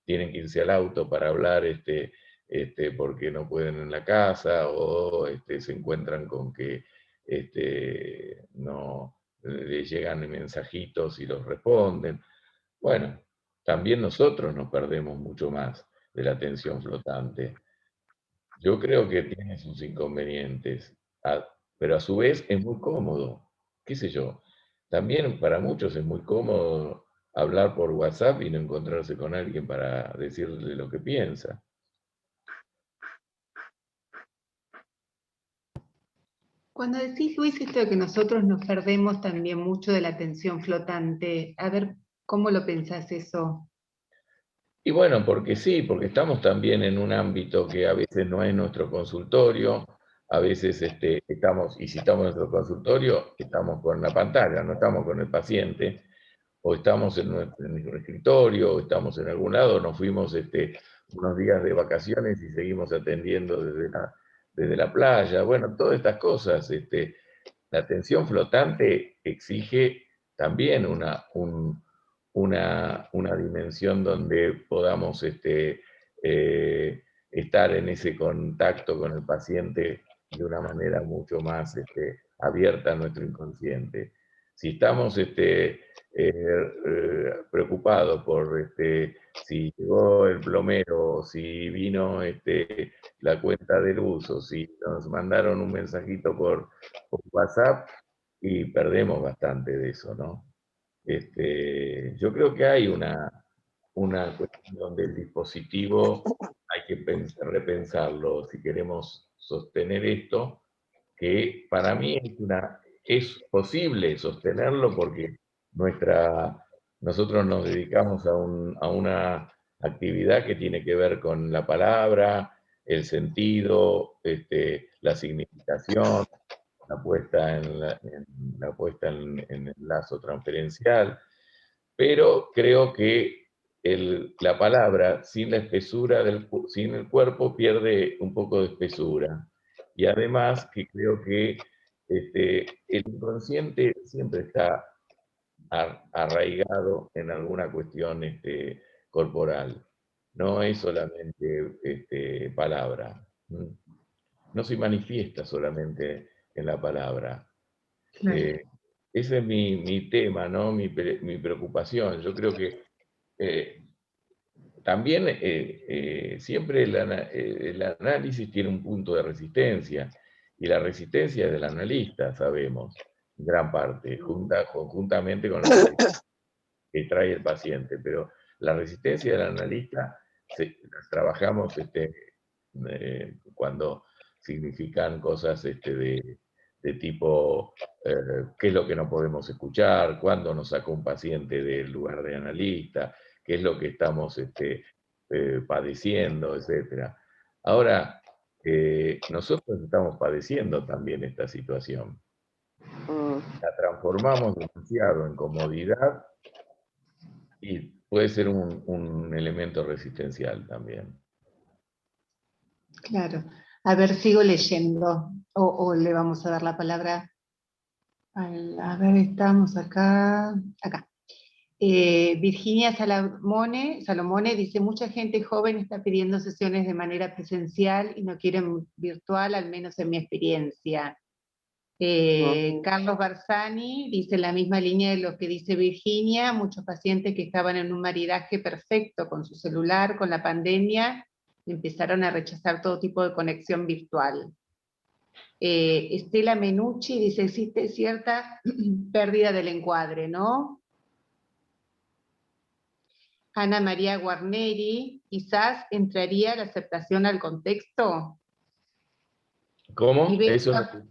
tienen que irse al auto para hablar porque no pueden en la casa, o se encuentran con que no les llegan mensajitos y los responden. Bueno, también nosotros nos perdemos mucho más de la atención flotante. Yo creo que tiene sus inconvenientes, pero a su vez es muy cómodo, qué sé yo. También para muchos es muy cómodo hablar por WhatsApp y no encontrarse con alguien para decirle lo que piensa. Cuando decís, Luis, esto de que nosotros nos perdemos también mucho de la atención flotante, a ver, ¿cómo lo pensás eso? Y bueno, porque sí, porque estamos también en un ámbito que a veces no es nuestro consultorio, a veces estamos, y si estamos en nuestro consultorio, estamos con la pantalla, no estamos con el paciente, o estamos en nuestro escritorio, o estamos en algún lado, nos fuimos unos días de vacaciones y seguimos atendiendo desde la playa. Bueno, todas estas cosas. La atención flotante exige también una dimensión donde podamos estar en ese contacto con el paciente de una manera mucho más abierta a nuestro inconsciente. Si estamos preocupados por si llegó el plomero, si vino la cuenta de luz, o si nos mandaron un mensajito por WhatsApp, y perdemos bastante de eso, ¿no? Yo creo que hay una cuestión donde el dispositivo hay que repensarlo si queremos sostener esto, que para mí es posible sostenerlo porque nosotros nos dedicamos a una actividad que tiene que ver con la palabra, el sentido, la significación, la puesta en el lazo transferencial, pero creo que la palabra sin la espesura sin el cuerpo pierde un poco de espesura. Y además que creo que el inconsciente siempre está arraigado en alguna cuestión corporal. No es solamente palabra. No se manifiesta solamente en la palabra. Claro. Eh, Ese es mi tema, ¿no? Mi preocupación. Yo creo que eh, también siempre el análisis tiene un punto de resistencia, y la resistencia es del analista, sabemos, en gran parte, conjuntamente con la resistencia que trae el paciente, pero la resistencia del analista las trabajamos cuando significan cosas de tipo qué es lo que no podemos escuchar, cuándo nos sacó un paciente del lugar de analista, qué es lo que estamos padeciendo, etc. Ahora, nosotros estamos padeciendo también esta situación. La transformamos demasiado en comodidad y puede ser un elemento resistencial también. Claro. A ver, sigo leyendo. O le vamos a dar la palabra a ver, estamos acá. Acá. Virginia Salomone dice, mucha gente joven está pidiendo sesiones de manera presencial y no quieren virtual, al menos en mi experiencia. Carlos Barzani dice en la misma línea de lo que dice Virginia, muchos pacientes que estaban en un maridaje perfecto con su celular, con la pandemia, empezaron a rechazar todo tipo de conexión virtual. Estela Menucci dice, existe cierta pérdida del encuadre, ¿no? Ana María Guarneri, quizás entraría la aceptación al contexto. ¿Cómo? Eso no.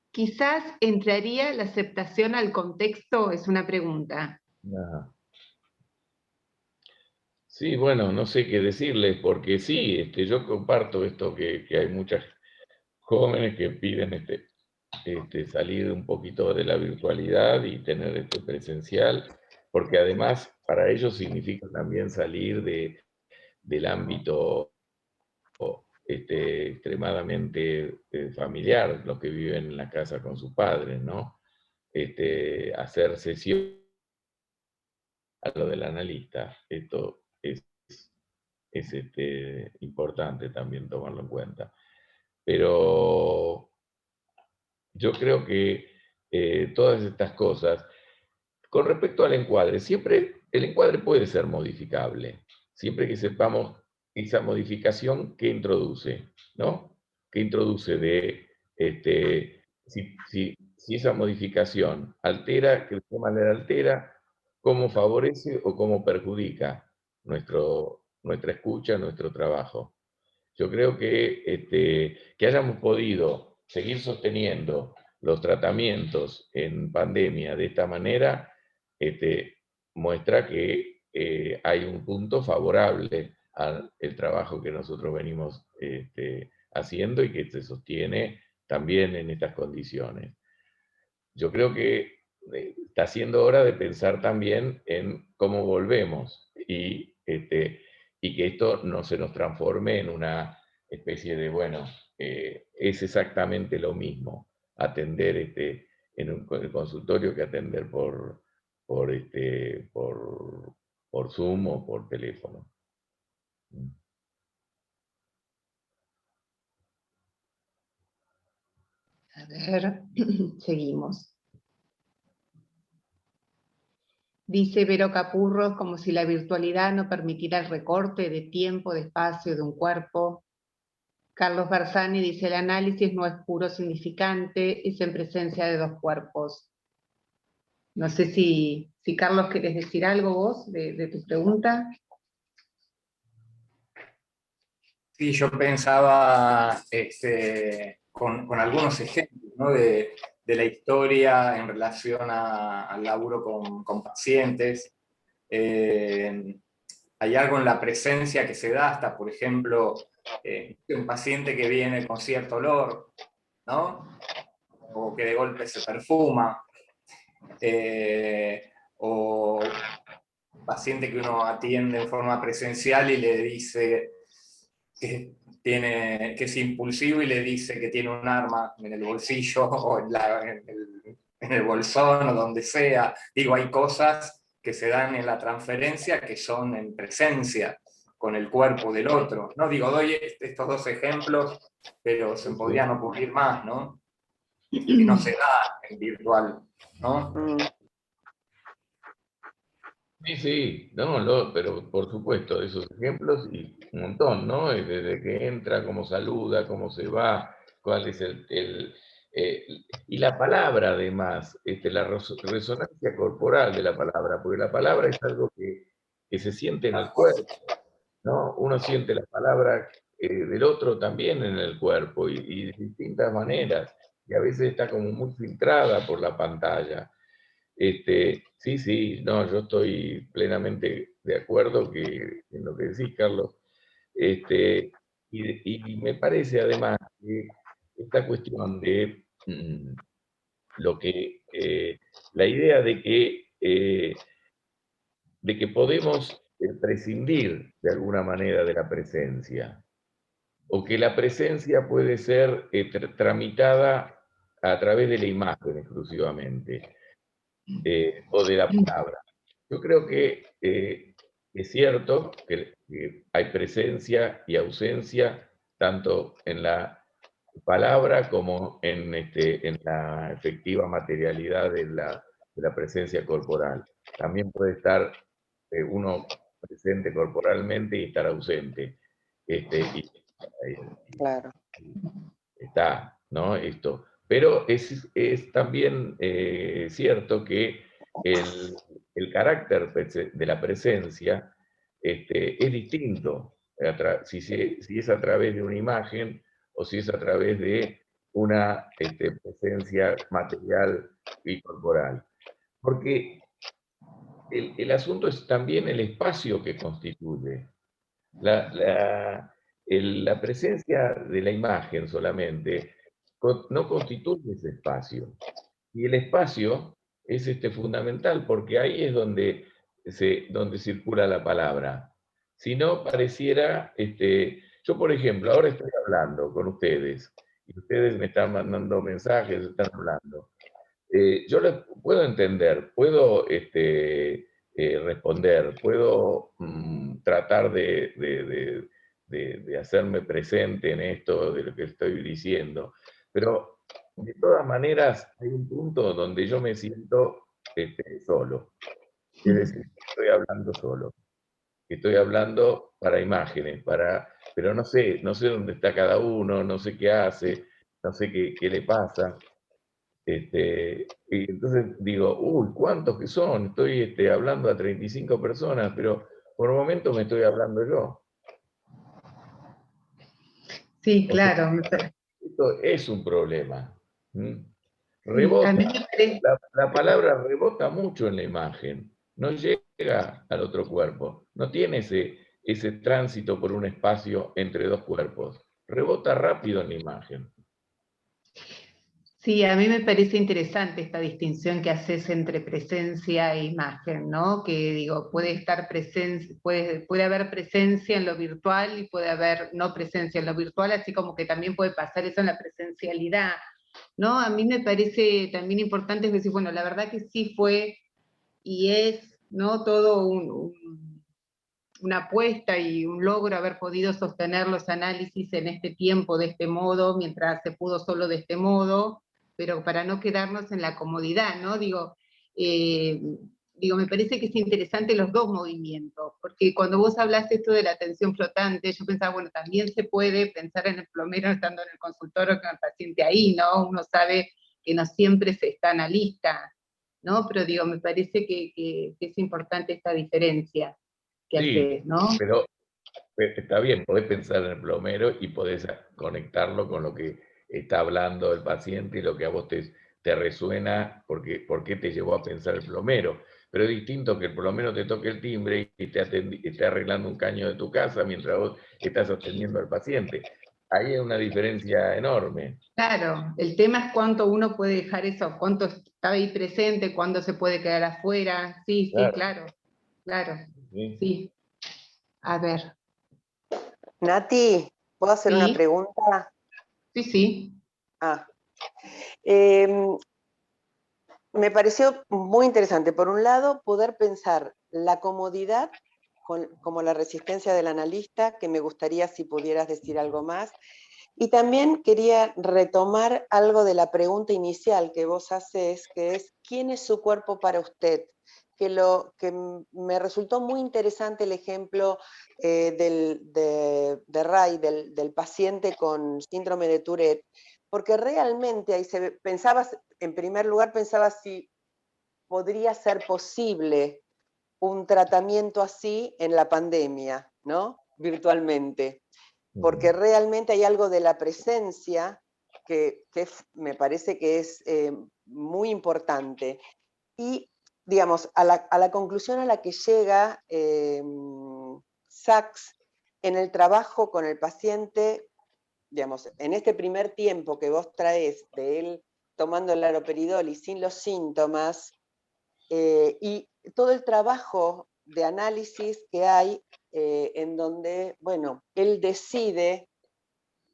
Quizás entraría la aceptación al contexto, es una pregunta. Ajá. Sí, bueno, no sé qué decirles, porque sí, yo comparto esto que hay muchas jóvenes que piden salir un poquito de la virtualidad y tener presencial, porque además para ellos significa también salir del ámbito extremadamente familiar, los que viven en la casa con sus padres, ¿no? Hacer sesión a lo del analista. Esto es importante también tomarlo en cuenta. Pero yo creo que todas estas cosas, con respecto al encuadre, siempre el encuadre puede ser modificable, siempre que sepamos esa modificación que introduce, ¿no? Que introduce de, si esa modificación altera, que de qué manera altera, cómo favorece o cómo perjudica nuestra escucha, nuestro trabajo. Yo creo que hayamos podido seguir sosteniendo los tratamientos en pandemia de esta manera, muestra que hay un punto favorable al trabajo que nosotros venimos haciendo y que se sostiene también en estas condiciones. Yo creo que está siendo hora de pensar también en cómo volvemos y que esto no se nos transforme en una especie de, bueno, es exactamente lo mismo atender en el consultorio que atender por Zoom o por teléfono. A ver, seguimos. Dice Vero Capurros, como si la virtualidad no permitiera el recorte de tiempo, de espacio de un cuerpo. Carlos Barzani dice, el análisis no es puro significante, es en presencia de dos cuerpos. No sé si Carlos, ¿querés decir algo vos de tu pregunta? Sí, yo pensaba con algunos ejemplos, ¿no? de la historia en relación al laburo con pacientes. Hay algo en la presencia que se da hasta, por ejemplo, un paciente que viene con cierto olor, ¿no? O que de golpe se perfuma, o un paciente que uno atiende en forma presencial y le dice que es impulsivo y le dice que tiene un arma en el bolsillo o en el bolsón o donde sea. Digo, hay cosas que se dan en la transferencia que son en presencia con el cuerpo del otro. No digo, doy estos dos ejemplos, pero se podrían ocurrir más, ¿no? Que no se da en virtual, ¿no? Sí, no, pero por supuesto, esos ejemplos y un montón, ¿no? Desde que entra, cómo saluda, cómo se va, cuál es y la palabra además, la resonancia corporal de la palabra, porque la palabra es algo que se siente en el cuerpo, ¿no? Uno siente la palabra del otro también en el cuerpo y de distintas maneras, y a veces está como muy filtrada por la pantalla. Sí, no, yo estoy plenamente de acuerdo en lo que decís, Carlos. Y me parece además que esta cuestión de la idea de que podemos prescindir de alguna manera de la presencia, o que la presencia puede ser tramitada a través de la imagen exclusivamente. O de la palabra. Yo creo que es cierto que hay presencia y ausencia tanto en la palabra como en la efectiva materialidad de la presencia corporal. También puede estar uno presente corporalmente y estar ausente. Claro. Está, ¿no? Esto. Pero es también cierto que el carácter de la presencia es distinto si es a través de una imagen o si es a través de una presencia material y corporal. Porque el asunto es también el espacio que constituye. La presencia de la imagen solamente no constituye ese espacio. Y el espacio es fundamental porque ahí es donde circula la palabra. Si no, pareciera, yo por ejemplo, ahora estoy hablando con ustedes y ustedes me están mandando mensajes, están hablando. Yo les puedo entender, puedo responder, puedo tratar de hacerme presente en esto de lo que estoy diciendo, pero de todas maneras hay un punto donde yo me siento solo. Es decir, estoy hablando solo. Estoy hablando para imágenes, pero no sé dónde está cada uno, no sé qué hace, no sé qué le pasa. Y entonces digo, uy, ¿cuántos que son? Estoy hablando a 35 personas, pero por un momento me estoy hablando yo. Sí, O sea, claro. esto es un problema. Sí, a Rebota. mí me parece, La palabra rebota mucho en la imagen. No llega al otro cuerpo. No tiene ese tránsito por un espacio entre dos cuerpos. Rebota rápido en la imagen. sí, a mí me parece interesante esta distinción que haces entre presencia e imagen, ¿no? Que digo, puede haber presencia en lo virtual y puede haber no presencia en lo virtual, así como que también puede pasar eso en la presencialidad, ¿no? A mí me parece también importante decir, bueno, la verdad que sí fue y es, ¿no? Todo una apuesta y un logro haber podido sostener los análisis en este tiempo de este modo, mientras se pudo solo de este modo, pero para no quedarnos en la comodidad, ¿no? Me parece que es interesante los dos movimientos, porque cuando vos hablaste esto de la atención flotante, yo pensaba, bueno, también se puede pensar en el plomero estando en el consultorio con el paciente ahí, ¿no? Uno sabe que no siempre se está analista, ¿no? Pero digo, me parece que es importante esta diferencia que Sí, haces, ¿no? pero está bien, podés pensar en el plomero y podés conectarlo con lo que está hablando el paciente y lo que a vos te resuena, por qué te llevó a pensar el plomero. Pero es distinto que el plomero te toque el timbre y esté arreglando un caño de tu casa mientras vos estás atendiendo al paciente. Ahí hay una diferencia enorme. Claro, el tema es cuánto uno puede dejar eso, cuánto está ahí presente, cuándo se puede quedar afuera. Sí, sí, Claro, claro, claro, ¿sí? sí. A ver, Nati, ¿puedo hacer una sí, pregunta? sí, sí. Ah, em, me pareció muy interesante, por un lado, poder pensar la comodidad como la resistencia del analista, que me gustaría si pudieras decir algo más. Y también quería retomar algo de la pregunta inicial que vos haces, que es, ¿quién es su cuerpo para usted? Que me resultó muy interesante el ejemplo de Ray, del paciente con síndrome de Tourette, porque realmente ahí pensaba, en primer lugar pensaba si podría ser posible un tratamiento así en la pandemia, ¿no? Virtualmente, porque realmente hay algo de la presencia que me parece que es muy importante. Y, digamos, a la conclusión a la que llega Sachs en el trabajo con el paciente, digamos, en este primer tiempo que vos traes de él tomando el haloperidol y sin los síntomas, y todo el trabajo de análisis que hay en donde, bueno, él decide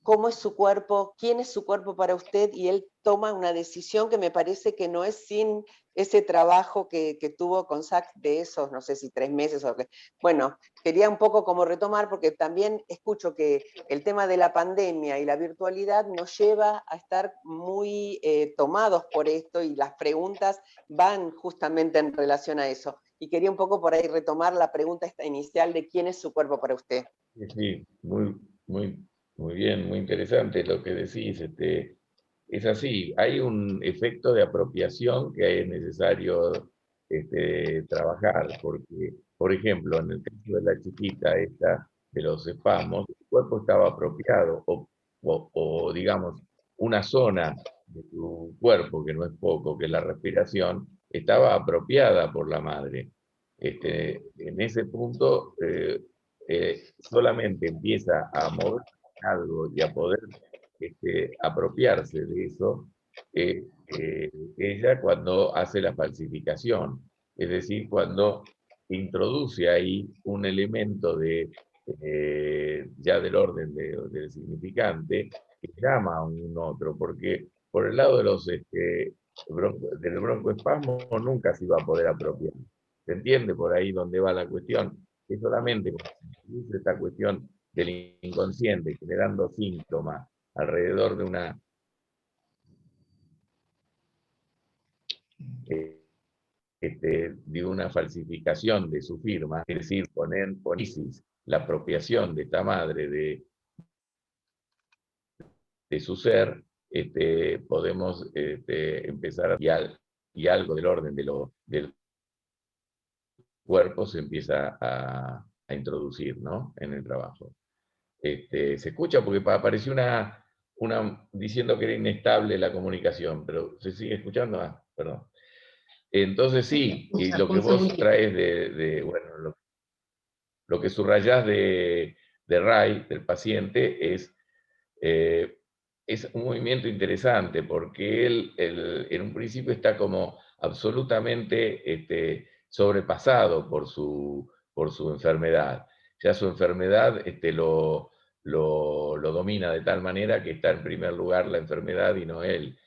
cómo es su cuerpo, quién es su cuerpo para usted, y él toma una decisión que me parece que no es sin ese trabajo que tuvo con Sachs de esos, no sé si 3 meses o qué. Bueno, quería un poco como retomar, porque también escucho que el tema de la pandemia y la virtualidad nos lleva a estar muy tomados por esto, y las preguntas van justamente en relación a eso. Y quería un poco por ahí retomar la pregunta esta inicial de quién es su cuerpo para usted. Sí, sí, muy bien, muy interesante lo que decís. Es así, hay un efecto de apropiación que es necesario trabajar, porque, por ejemplo, en el caso de la chiquita esta, de los espasmos, el cuerpo estaba apropiado, o digamos, una zona de tu cuerpo, que no es poco, que es la respiración, estaba apropiada por la madre. En ese punto, solamente empieza a mover algo y a poder apropiarse de eso, ella cuando hace la falsificación, es decir, cuando introduce ahí un elemento ya del orden del significante, que llama a un otro, porque por el lado de del broncoespasmo nunca se iba a poder apropiar. ¿Se entiende por ahí dónde va la cuestión? Es solamente cuando se introduce esta cuestión del inconsciente, generando síntomas alrededor de una de una falsificación de su firma, es decir, poner en crisis la apropiación de esta madre de su ser, podemos empezar y algo del orden del cuerpo se empieza a introducir, ¿no?, en el trabajo. Se escucha porque apareció una diciendo que era inestable la comunicación, pero ¿se sigue escuchando? Ah, perdón. Entonces sí, y lo que vos traes bueno, lo que subrayás de Ray, del paciente, es un movimiento interesante, porque él en un principio está como absolutamente sobrepasado por su enfermedad. Ya su enfermedad lo domina de tal manera que está en primer lugar la enfermedad y no él.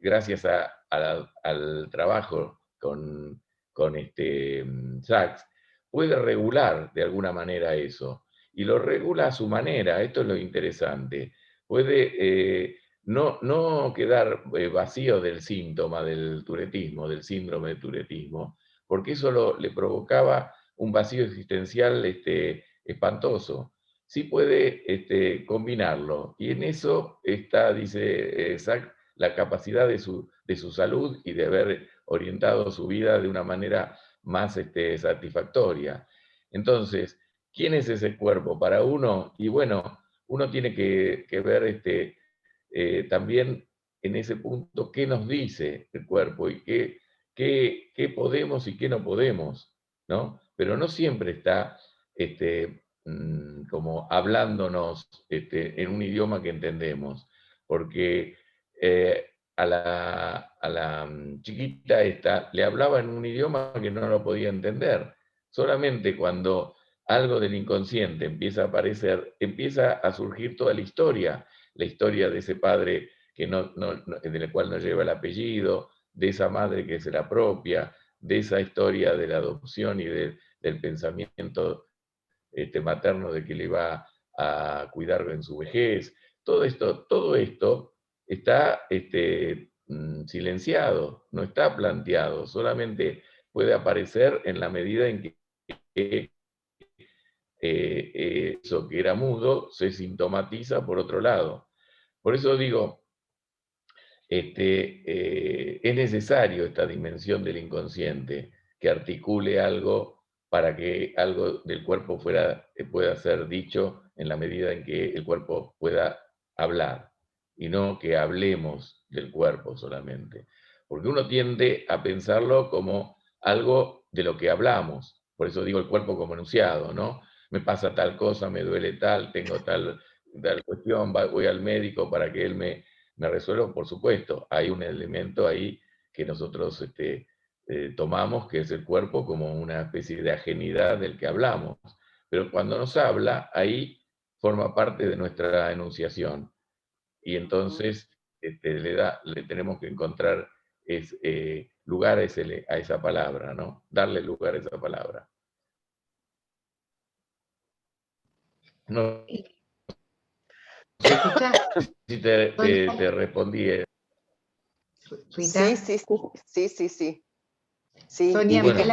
Gracias al trabajo con Sachs, puede regular de alguna manera eso. Y lo regula a su manera, esto es lo interesante. Puede no quedar vacío del síntoma del turetismo, del síndrome de turetismo, porque eso le provocaba un vacío existencial espantoso. Sí puede combinarlo, y en eso está, dice Sachs, la capacidad de su salud y de haber orientado su vida de una manera más satisfactoria. Entonces, ¿quién es ese cuerpo para uno? Y bueno, uno tiene que ver también en ese punto qué nos dice el cuerpo y qué podemos y qué no podemos, ¿no? Pero no siempre está como hablándonos en un idioma que entendemos, porque a la chiquita esta le hablaba en un idioma que no lo podía entender. Solamente cuando algo del inconsciente empieza a aparecer, empieza a surgir toda la historia de ese padre del cual no lleva el apellido, de esa madre que se la apropia, de esa historia de la adopción y del pensamiento materno de que le va a cuidar en su vejez. Todo esto está silenciado, no está planteado, solamente puede aparecer en la medida en que eso que era mudo se sintomatiza por otro lado. Por eso digo, es necesario esta dimensión del inconsciente que articule algo para que algo del cuerpo pueda ser dicho en la medida en que el cuerpo pueda hablar, y no que hablemos del cuerpo solamente. Porque uno tiende a pensarlo como algo de lo que hablamos. Por eso digo el cuerpo como enunciado, ¿no? Me pasa tal cosa, me duele tal, tengo tal cuestión, voy al médico para que él me resuelva. Por supuesto, hay un elemento ahí que nosotros tomamos, que es el cuerpo, como una especie de ajenidad del que hablamos. Pero cuando nos habla, ahí forma parte de nuestra enunciación. Y entonces le tenemos que encontrar lugar a esa palabra, ¿no? Darle lugar a esa palabra. No sé si te respondí. Sí, sí, sí, sí, sí. Sí, Sonia, bueno,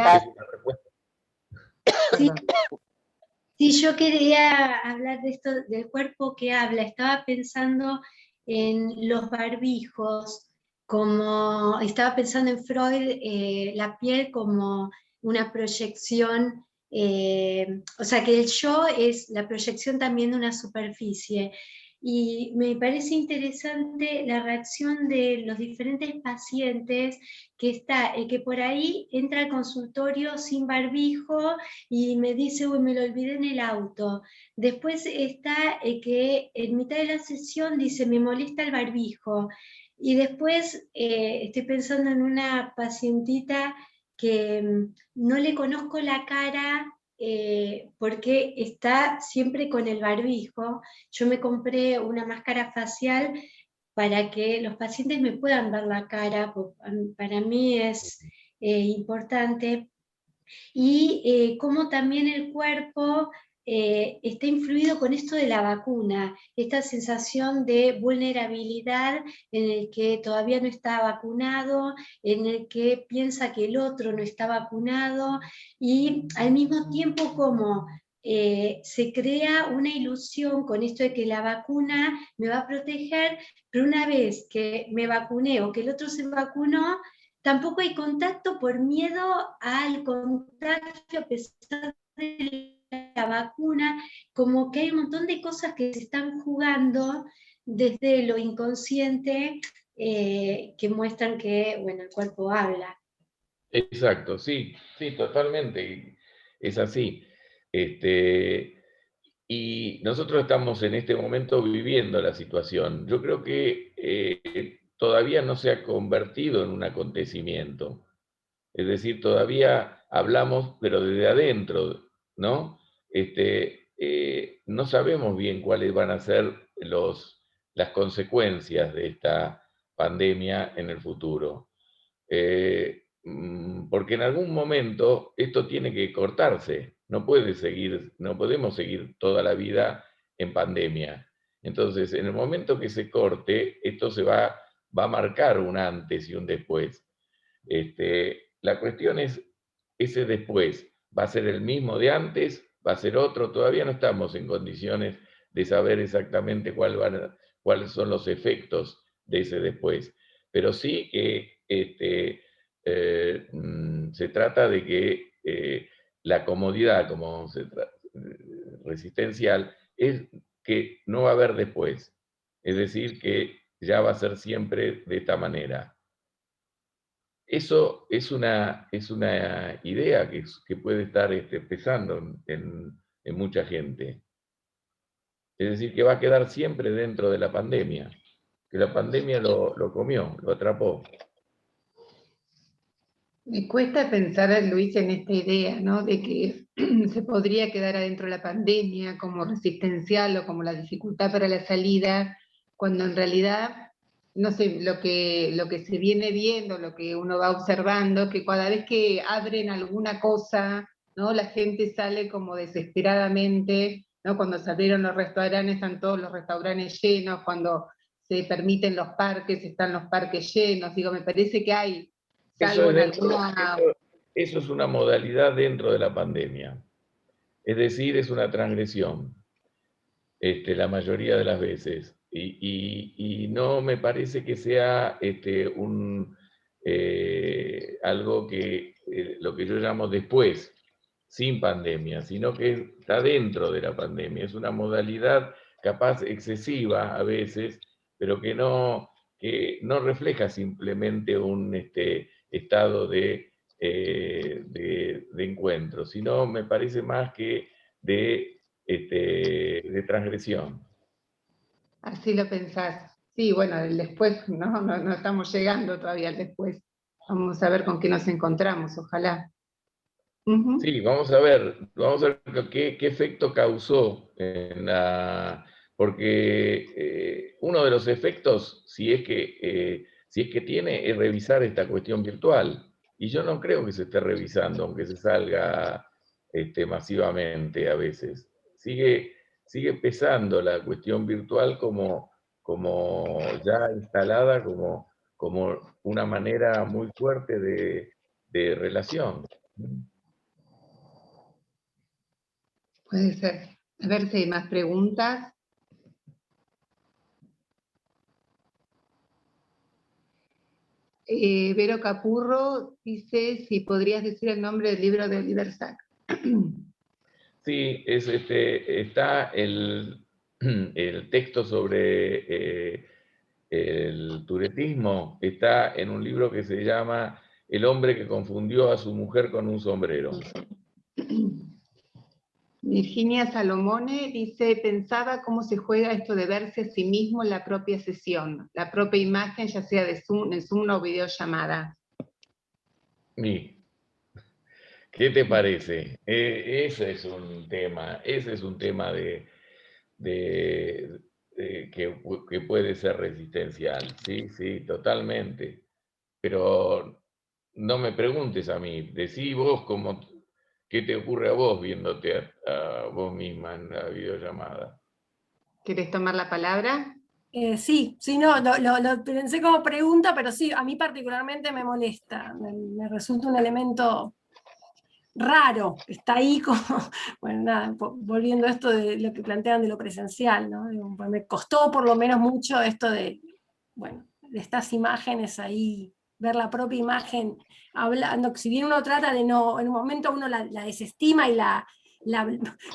sí, yo quería hablar de esto del cuerpo que habla. Estaba pensando en los barbijos, como estaba pensando en Freud, la piel como una proyección, o sea que el yo es la proyección también de una superficie. Y me parece interesante la reacción de los diferentes pacientes, que está el que por ahí entra al consultorio sin barbijo y me dice, uy, me lo olvidé en el auto. Después está el que en mitad de la sesión dice, me molesta el barbijo. Y después estoy pensando en una pacientita que no le conozco la cara porque está siempre con el barbijo. Yo me compré una máscara facial para que los pacientes me puedan ver la cara, para mí es importante. Y cómo también el cuerpo está influido con esto de la vacuna, esta sensación de vulnerabilidad en el que todavía no está vacunado, en el que piensa que el otro no está vacunado, y al mismo tiempo como se crea una ilusión con esto de que la vacuna me va a proteger, pero una vez que me vacuné o que el otro se vacunó, tampoco hay contacto por miedo al contagio a pesar de la vacuna, como que hay un montón de cosas que se están jugando desde lo inconsciente que muestran que, bueno, el cuerpo habla. Exacto, sí, sí, totalmente. Es así. Y nosotros estamos en este momento viviendo la situación. Yo creo que todavía no se ha convertido en un acontecimiento. Es decir, todavía hablamos, pero desde adentro, ¿no? No sabemos bien cuáles van a ser las consecuencias de esta pandemia en el futuro. Porque en algún momento esto tiene que cortarse, no podemos seguir toda la vida en pandemia. Entonces, en el momento que se corte, esto va a marcar un antes y un después. La cuestión es, ese después, ¿va a ser el mismo de antes? ¿Va a ser otro? Todavía no estamos en condiciones de saber exactamente cuáles son los efectos de ese después. Pero sí que se trata de que la comodidad resistencial es que no va a haber después. Es decir, que ya va a ser siempre de esta manera. Eso es una idea que puede estar pesando en mucha gente. Es decir, que va a quedar siempre dentro de la pandemia, que la pandemia lo comió, lo atrapó. Me cuesta pensar, Luis, en esta idea, ¿no? De que se podría quedar adentro de la pandemia como resistencial o como la dificultad para la salida, cuando en realidad, no sé, lo que se viene viendo, lo que uno va observando, que cada vez que abren alguna cosa, ¿no? La gente sale como desesperadamente, ¿no? Cuando se abrieron los restaurantes, están todos los restaurantes llenos, cuando se permiten los parques, están los parques llenos, digo, me parece que hay salvo en alguna... Eso es una modalidad dentro de la pandemia. Es decir, es una transgresión, la mayoría de las veces. Y no me parece que sea algo que lo que yo llamo después, sin pandemia, sino que está dentro de la pandemia. Es una modalidad capaz excesiva a veces, pero que no refleja simplemente un estado de encuentro, sino me parece más que de transgresión. Así lo pensás. Sí, bueno, el después, no estamos llegando todavía al después. Vamos a ver con qué nos encontramos, ojalá. Sí, vamos a ver qué efecto causó porque uno de los efectos, si es que tiene, es revisar esta cuestión virtual. Y yo no creo que se esté revisando, aunque se salga masivamente a veces. Sigue pesando la cuestión virtual como ya instalada como una manera muy fuerte de relación. Puede ser. A ver si hay más preguntas. Vero Capurro dice si podrías decir el nombre del libro de Oliver Sacks. Sí, está el texto sobre el turetismo, está en un libro que se llama El hombre que confundió a su mujer con un sombrero. Virginia Salomone dice, pensaba cómo se juega esto de verse a sí mismo en la propia sesión, la propia imagen, ya sea de Zoom, en Zoom o videollamada. ¿Qué te parece? Ese es un tema que puede ser resistencial, sí, totalmente. Pero no me preguntes a mí, decí vos ¿Qué te ocurre a vos viéndote a vos misma en la videollamada? ¿Querés tomar la palabra? Sí, no, lo pensé como pregunta, pero sí, a mí particularmente me molesta, me resulta un elemento raro, que está ahí como, bueno, nada, volviendo a esto de lo que plantean de lo presencial, ¿no? Pues me costó por lo menos mucho esto de, bueno, de estas imágenes ahí, ver la propia imagen, hablando, si bien uno trata de no, en un momento uno la desestima y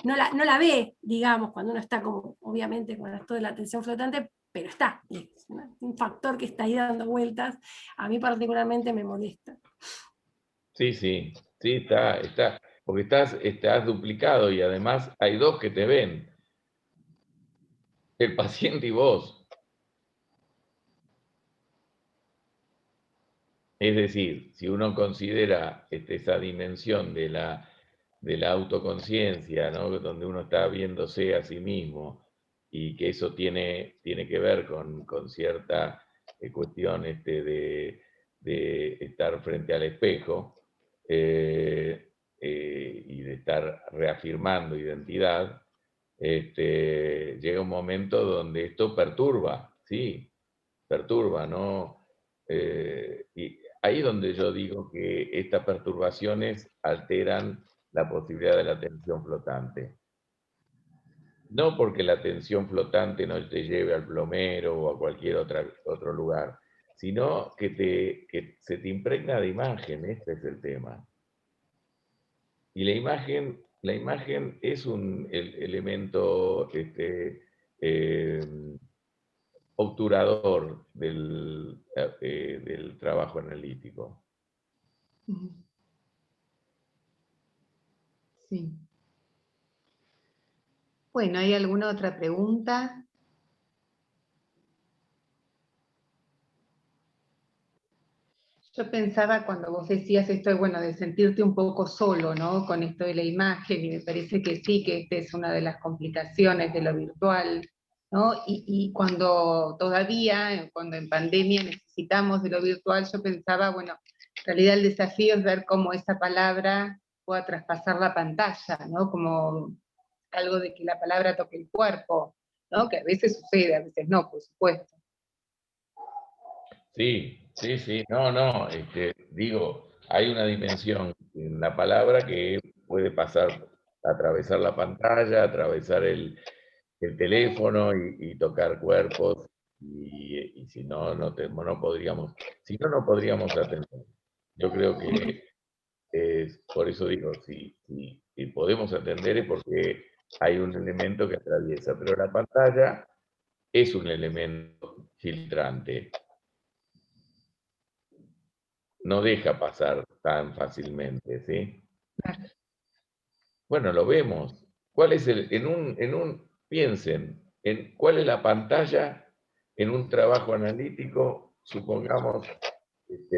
no la ve, digamos, cuando uno está como, obviamente, con esto de la atención flotante, pero está, es un factor que está ahí dando vueltas, a mí particularmente me molesta. Sí, está, porque estás duplicado y además hay dos que te ven, el paciente y vos. Es decir, si uno considera esa dimensión de la autoconciencia, ¿no? Donde uno está viéndose a sí mismo, y que eso tiene que ver con cierta cuestión de estar frente al espejo, y de estar reafirmando identidad, llega un momento donde esto perturba, sí, perturba, ¿no? Y ahí donde yo digo que estas perturbaciones alteran la posibilidad de la atención flotante. No porque la atención flotante no te lleve al plomero o a cualquier otro lugar, sino que se te impregna de imagen, este es el tema. Y la imagen es un elemento obturador del trabajo analítico. Sí. Bueno, ¿hay alguna otra pregunta? Yo pensaba cuando vos decías esto, bueno, de sentirte un poco solo, ¿no? Con esto de la imagen, y me parece que sí, que esta es una de las complicaciones de lo virtual, ¿no? Y cuando todavía, cuando en pandemia necesitamos de lo virtual, yo pensaba, bueno, en realidad el desafío es ver cómo esa palabra pueda traspasar la pantalla, ¿no? Como algo de que la palabra toque el cuerpo, ¿no? Que a veces sucede, a veces no, por supuesto. Sí, no, digo, hay una dimensión en la palabra que puede pasar, atravesar la pantalla, atravesar el teléfono y tocar cuerpos, y si no, no podríamos, si no, no podríamos atender. Yo creo que por eso digo, si podemos atender es porque hay un elemento que atraviesa, pero la pantalla es un elemento filtrante. No deja pasar tan fácilmente, ¿sí? Bueno, lo vemos. ¿Cuál es piensen en cuál es la pantalla en un trabajo analítico, supongamos,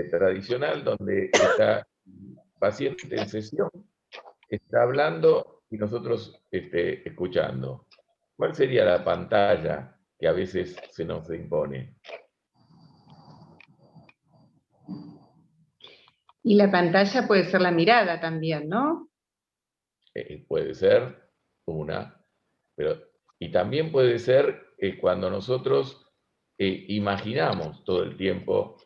tradicional, donde está el paciente en sesión, está hablando y nosotros escuchando. ¿Cuál sería la pantalla que a veces se nos impone? Y la pantalla puede ser la mirada también, ¿no? Puede ser una, y también puede ser cuando nosotros imaginamos todo el tiempo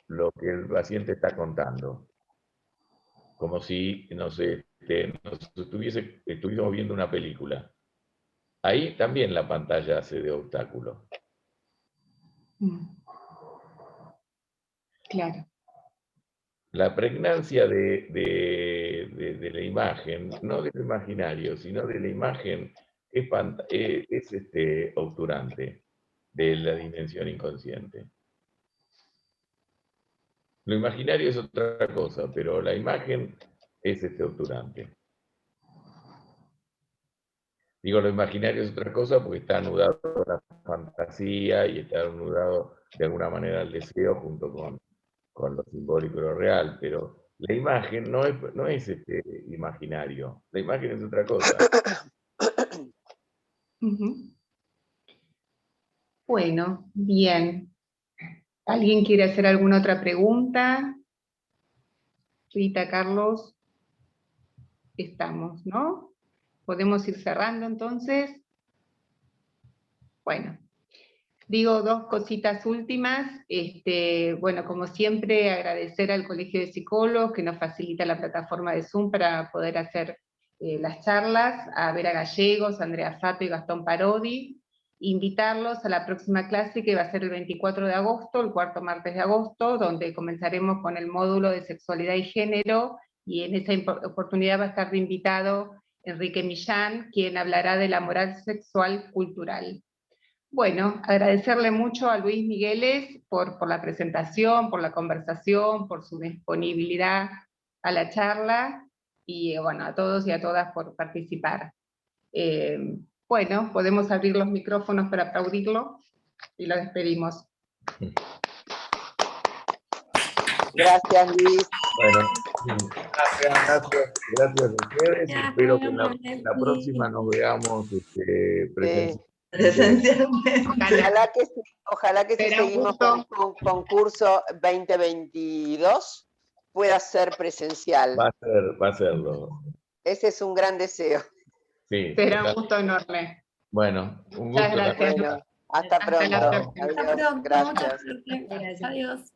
lo que el paciente está contando, como si, no sé, estuviésemos viendo una película. Ahí también la pantalla hace de obstáculo. Claro. La pregnancia de la imagen, no del imaginario, sino de la imagen, es obturante de la dimensión inconsciente. Lo imaginario es otra cosa, pero la imagen es obturante. Digo, lo imaginario es otra cosa porque está anudado a la fantasía y está anudado de alguna manera al deseo junto con lo simbólico y lo real, pero la imagen no es imaginario, la imagen es otra cosa. Bueno, bien. ¿Alguien quiere hacer alguna otra pregunta? Rita, Carlos. estamos, ¿no? ¿Podemos ir cerrando entonces? Bueno, digo dos cositas últimas. Bueno, como siempre, agradecer al Colegio de Psicólogos que nos facilita la plataforma de Zoom para poder hacer las charlas, a Vera Gallegos, a Andrea Fato y Gastón Parodi. Invitarlos a la próxima clase que va a ser el 24 de agosto, el cuarto martes de agosto, donde comenzaremos con el módulo de sexualidad y género, y en esa oportunidad va a estar de invitado Enrique Millán, quien hablará de la moral sexual cultural. Bueno, agradecerle mucho a Luis Migueles por la presentación, por la conversación, por su disponibilidad a la charla, y bueno, a todos y a todas por participar. Bueno, podemos abrir los micrófonos para aplaudirlo, y lo despedimos. Gracias, Luis. Bueno, gracias a ustedes. Espero que la próxima nos veamos presencialmente. Ojalá que si seguimos con concurso 2022 pueda ser presencial. Va a serlo. Ese es un gran deseo. Sí. Será un gusto enorme. Bueno, un gusto. Muchas gracias. Bueno, hasta pronto. la próxima. Adiós. Hasta pronto, Gracias. muchas gracias. Adiós.